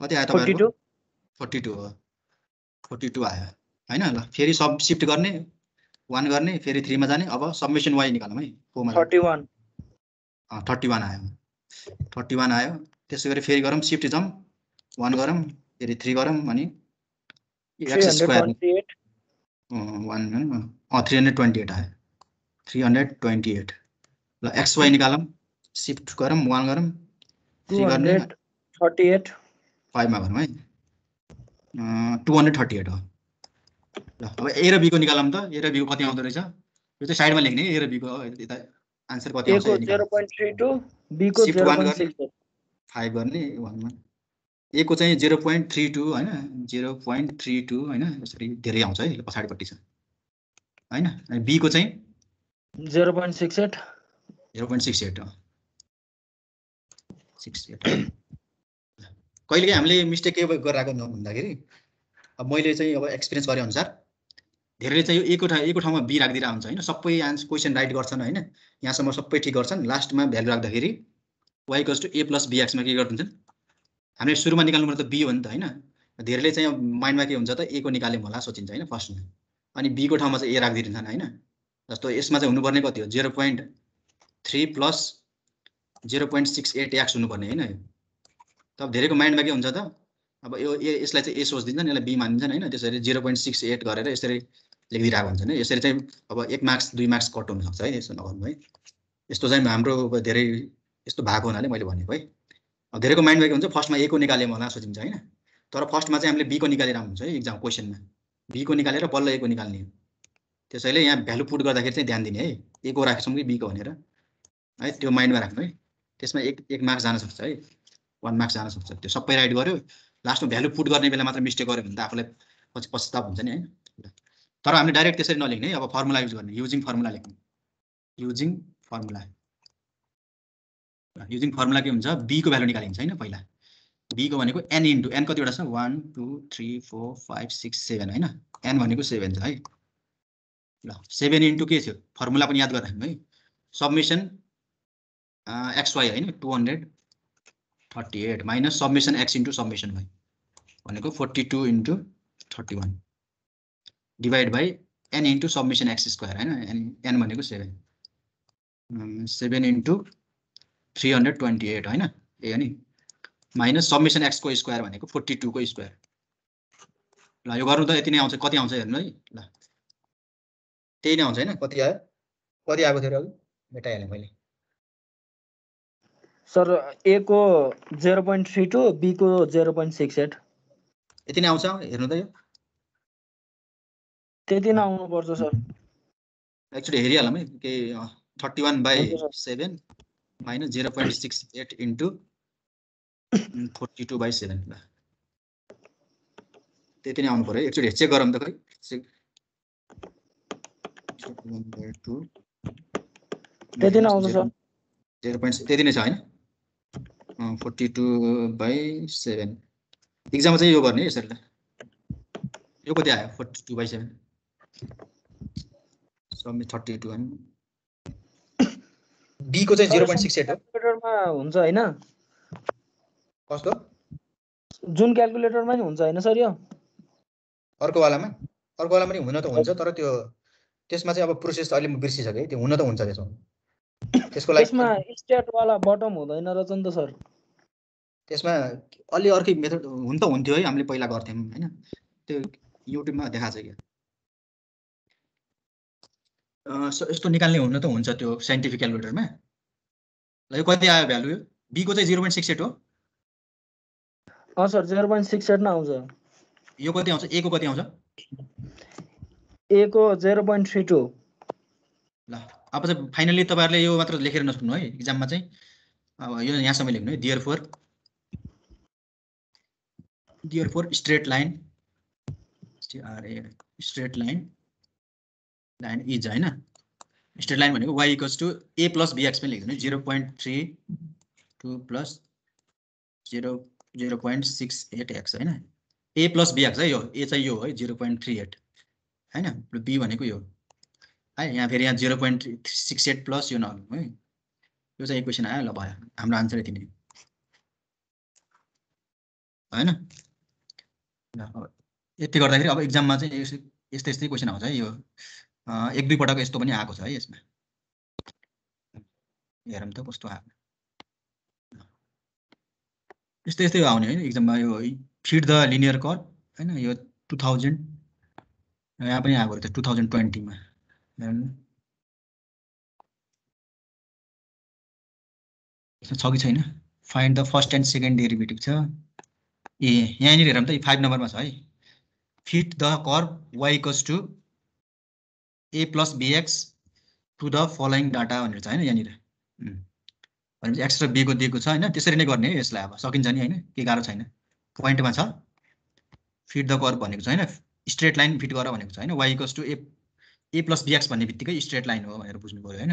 कति आयो तपाईहरुको 42 हो 42 आयो हैन। ल फेरि सब शिफ्ट गर्ने 1 गर्ने फेरि 3 मा जाने। अब सब्मिसन y निकालौँ है 4 मा 31 आयो 31 आयो। त्यसै गरी फेरि गरौँ शिफ्ट जम 1 गरौँ फेरि 3 गरौँ अनि x स्क्वायर 328 आयो 328। ल xy निकालौँ शिफ्ट गरौँ 1 गरौँ 3 गर्ने 38 5 मा गरौँ है 238 हो। ल अब a र b को निकालौँ त। a र b को कति आउँदो रहेछ यो चाहिँ साइडमा लेख्ने a र b को यता आन्सर कति आउँछ 0.32 b को 0.6 5 गर्ने 1 मा a को चाहिँ 0.32 हैन 0.32 हैन। यसरी धेरै आउँछ है पछाडीपट्टि छ हैन। अनि b को चाहिँ 0.68 0.68 हो 68। कहिले हामीले मिस्टेक के गरिरहेको भन्दाखेरि अब मैले चाहिँ अब एक्सपिरियन्स गरे अनुसार धेरैले चाहिँ यो एको ठाउँमा बी राखिदिरा हुन्छ हैन। सबै आन्सर क्वेशन राइट गर्छन् हैन, यहाँसम्म सबै ठीक गर्छन्। लास्टमा भ्यालु राख्दाखेरि y = a + bx मा के गर्दिन्छन् हामीले सुरुमा निकाल्नु पर्ने त b हो नि त हैन। धेरैले चाहिँ माइन्डमा के हुन्छ त a को निकाल्यौँ होला सोचिन्छ हैन फर्स्टमा, अनि b को ठाउँमा चाहिँ a राखिदिन्छन् हैन। जस्तो यसमा चाहिँ हुनुपर्ने कति हो 0.3 + 0.68x हुनुपर्ने हैन। तब धेरैको माइन्डमा के हुन्छ त अब यो यसलाई चाहिँ a सोच्दिन्छन् यसलाई b मानिन्छन् हैन। त्यसरी 0.68 गरेर यसरी लेखिदिरहेको हुन्छ नि। यसरी चाहिँ अब 1 मार्क्स 2 मार्क्स कट हुन सक्छ है। यसो नगर्नु है। यस्तो चाहिँ हाम्रो धेरै यस्तो भएको हुनाले मैले भनेको है। धेरैको माइन्डमा के हुन्छ फर्स्टमा a को निकाल्यौँ होला सोचिन्छ हैन, तर फर्स्टमा चाहिँ हामीले b को निकालेर हुन्छ है एक्जाम क्वेशनमा b को निकालेर बल्ल a को निकाल्ने हो। त्यसैले यहाँ भ्यालु पुट गर्दाखेरि चाहिँ ध्यान दिने है a को राखेछौँ कि b को भनेर है, त्यो माइन्डमा राख्नु है। त्यसमा 1 मार्क्स जान सक्छ है 1 मार्क्स जान सक्छ। त्यो सबै राइट गर्यो लास्टमा भ्यालु पुट गर्ने बेला मात्र मिस्टेक गर्यो भने त आफूलाई पछि पश्चाताप हुन्छ नि हैन। तर हामीले डाइरेक्ट त्यसरी नलेख्ने अब फर्मुला युज गर्ने युजिङ फर्मुला लेख्ने युजिङ फर्मुला। युजिङ फर्मुला के हुन्छ b को भ्यालु निकालिन्छ हैन। पहिला b को भनेको n इन्टु n कतिवटा छ 1 2 3 4 5 6 7 हैन। n भनेको 7 छ है। ल 7 इन्टु के थियो फर्मुला पनि याद गरिराख्नु है। सब्मिसन XY होइन 238 minus summation X into summation Y भनेको 42 into 31 divide by N into summation X square होइन N भनेको 7 7 इन्टु 328 होइन ए अनि माइनस सबमिसन X को स्क्वायर भनेको 42 को स्क्वायर ल यो गर्नु त यति नै आउँछ कति आउँछ हेर्नु है ल त्यही नै आउँछ हैन कति आएको थियो र अघि मेटाइहालेँ मैले सर A को 0.32 B को 0.68 यति नै आउँछ हेर्नु त यो त्यति नै आउनु पर्छ सर एक्चुअली हेरिहालौँ है के 31/7 माइनस 0.68 इन्टु 42/7 ल त्यति नै आउनु पर्यो एक्चुअली चेक गरौँ त खै 1/2 त्यति नै आउँछ सर 0. त्यति नै छ हैन 42/7 एक्जाममा चाहिँ यो गर्ने यसरी ल यो कति आयो 42/7 सबमिट 32 अनि B को चाहिँ 0.68 हो क्याल्कुलेटरमा हुन्छ हैन कस्तो जुन क्याल्कुलेटरमा नि हुन्छ हैन सर यो अर्को वालामा पनि हुन त हुन्छ तर त्यो त्यसमा चाहिँ अब प्रोसेस अहिले म बिर्सिसके त्यो हुन त हुन्छ त्यसमा त्यसको लागि त्यसमा स्ट्याट वाला बटम हुँदैन रहेछ नि त सर त्यसमा अलि अर्कै मेथड हुन त हुन्थ्यो है हामीले पहिला गर्थ्यौं हैन त्यो युट्युबमा देखाछ के यस्तो निकाल्ने हुन त हुन्छ त्यो साइन्टिफिक क्याल्कुलेटरमा ल यो कति आयो भ्यालु यो B को चाहिँ 0.68 हो सर 0.68 नै आउँछ यो कति आउँछ A को कति आउँछ A को 0.32 ल अब चाहिँ फाइनली तपाईहरुले यो मात्र लेखेर नसुन्नु है एक्जाममा चाहिँ अब यो यहाँसम्म लेख्नु है therefore straight line is हैन स्ट्रेट लाइन भनेको y = a + bx पनि लेख्नु है 0.32 + 0.68x हैन a + bx है यो a चाहिँ यो है 0.38 हैन b भनेको यो है यहाँ फेरि यहाँ 0.68 प्लस यो नहुनु है यो चाहिँ इक्वेसन आयो ल भयो हाम्रो आन्सर यति नै हैन ल यति गर्दाखेरि अब एक्जाममा चाहिँ यस्तै क्वेसन आउँछ है यो एक दुई पटक यस्तो पनि आएको छ है यसमा हेरौँ त कस्तो आएको यस्तै आउने हैन एक्जाममा यो फिट द लिनियर कर्व हैन यो 2000 यहाँ पनि आएको थियो 2020 मा छ कि छैन find the first and second derivative छ ए यहाँनिर हेरौँ त 5 नम्बरमा छ है fit the curve y = a + bx to the following data भनेर छ हैन यहाँनिर भनेपछि x र b को दिएको छ हैन त्यसरी नै गर्ने है यसलाई अब सकिन्छ नि हैन के गाह्रो छैन पोइन्टमा छ फिट द कर्व भनेको छ हैन स्ट्रेट लाइन फिट गर भनेको छ हैन y = a + bx भन्ने बित्तिकै स्ट्रेट लाइन हो भनेर बुझ्नु पर्यो हैन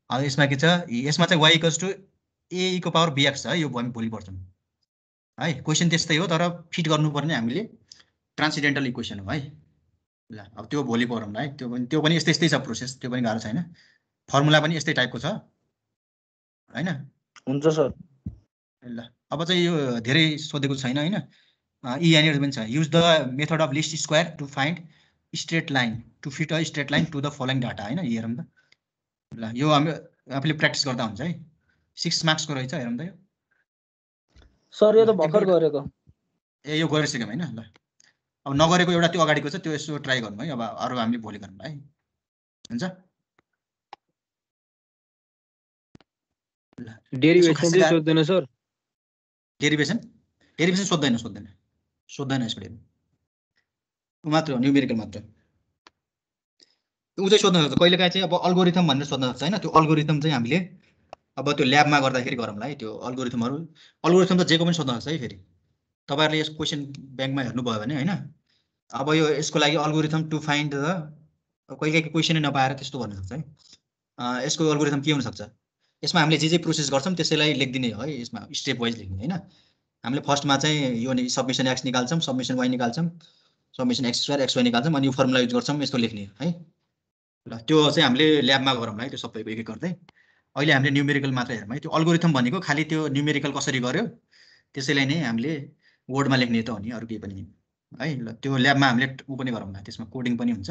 अब यसमा के छ यसमा चाहिँ y = a⁴bx छ है यो भोलि पढ्छौं है क्वेशन त्यस्तै हो तर फिट गर्नुपर्ने हामीले ट्रान्सेन्डेन्टल इक्वेसन हो है ल अब त्यो भोलि पढौँला है त्यो पनि यस्तै छ प्रोसेस त्यो पनि गाह्रो छैन फर्मुला पनि यस्तै टाइपको छ हैन हुन्छ सर ल अब चाहिँ यो धेरै सोधेको छैन हैन यहाँनिर पनि छ use the method of least square to find straight line to fit a straight line to the following data हैन हेरौँ त ल यो आफूले प्र्याक्टिस गर्दा हुन्छ है 6 मार्क्सको रहेछ हेरौँ त यो सर यो त भर्खर गरेको ए यो गरिसक्यौँ हैन ल अब नगरेको एउटा त्यो अगाडिको छ त्यो यसो ट्राई गर्नु है अब अरु हामीले भोलि गर्नु है हुन्छ ल डेरिभेसन चाहिँ सोध्दैन सर डेरिभेसन सोध्दैन यसको मात्र हो न्युमेरिकल मात्र उ चाहिँ सोध्न सक्छ कहिलेकाहीँ चाहिँ अब अल्गोरिथम भनेर सोध्न सक्छ हैन त्यो अल्गोरिथम चाहिँ हामीले अब त्यो ल्याबमा गर्दाखेरि गरौँला है त्यो अल्गोरिथम त जेको पनि सोध्न सक्छ है फेरि तपाईहरुले यस क्वेशन बैंकमा हेर्नु भयो भने हैन अब यो यसको लागि अल्गोरिथम टु फाइन्ड द कहिले क्वेशनै नपाएर त्यस्तो गर्न सक्छ है यसको अल्गोरिथम के हुन सक्छ यसमा हामीले जे प्रोसेस गर्छौं त्यसैलाई लेख्दिने हो है यसमा स्टेप वाइज लेख्ने हैन हामीले फर्स्टमा चाहिँ यो सबमिसन x निकाल्छौं सबमिसन y निकाल्छौं सबमिसन x² xy निकाल्छौं अनि यो फर्मुला युज गर्छौं यस्तो लेख्ने है ल त्यो चाहिँ हामीले ल्याबमा गरौँला है त्यो सबैको एक एक गर्दै अहिले हामीले न्युमेरिकल मात्र हेरौँ है। त्यो अल्गोरिथम भनेको खालि त्यो न्युमेरिकल कसरी गर्यो त्यसैलाई नै हामीले वर्डमा लेख्ने त हो नि, अरू केही पनि है। ल त्यो ल्याबमा हामीले ऊ पनि गरौँ न, त्यसमा कोडिङ पनि हुन्छ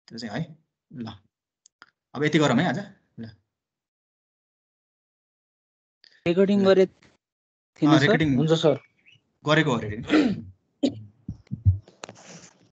त्यो चाहिँ है। ल अब यति गरौँ है आज। ल रेकर्डिङ गरे थिएन सर? रेकर्डिङ हुन्छ सर। गरेको हो रेकर्डिङ।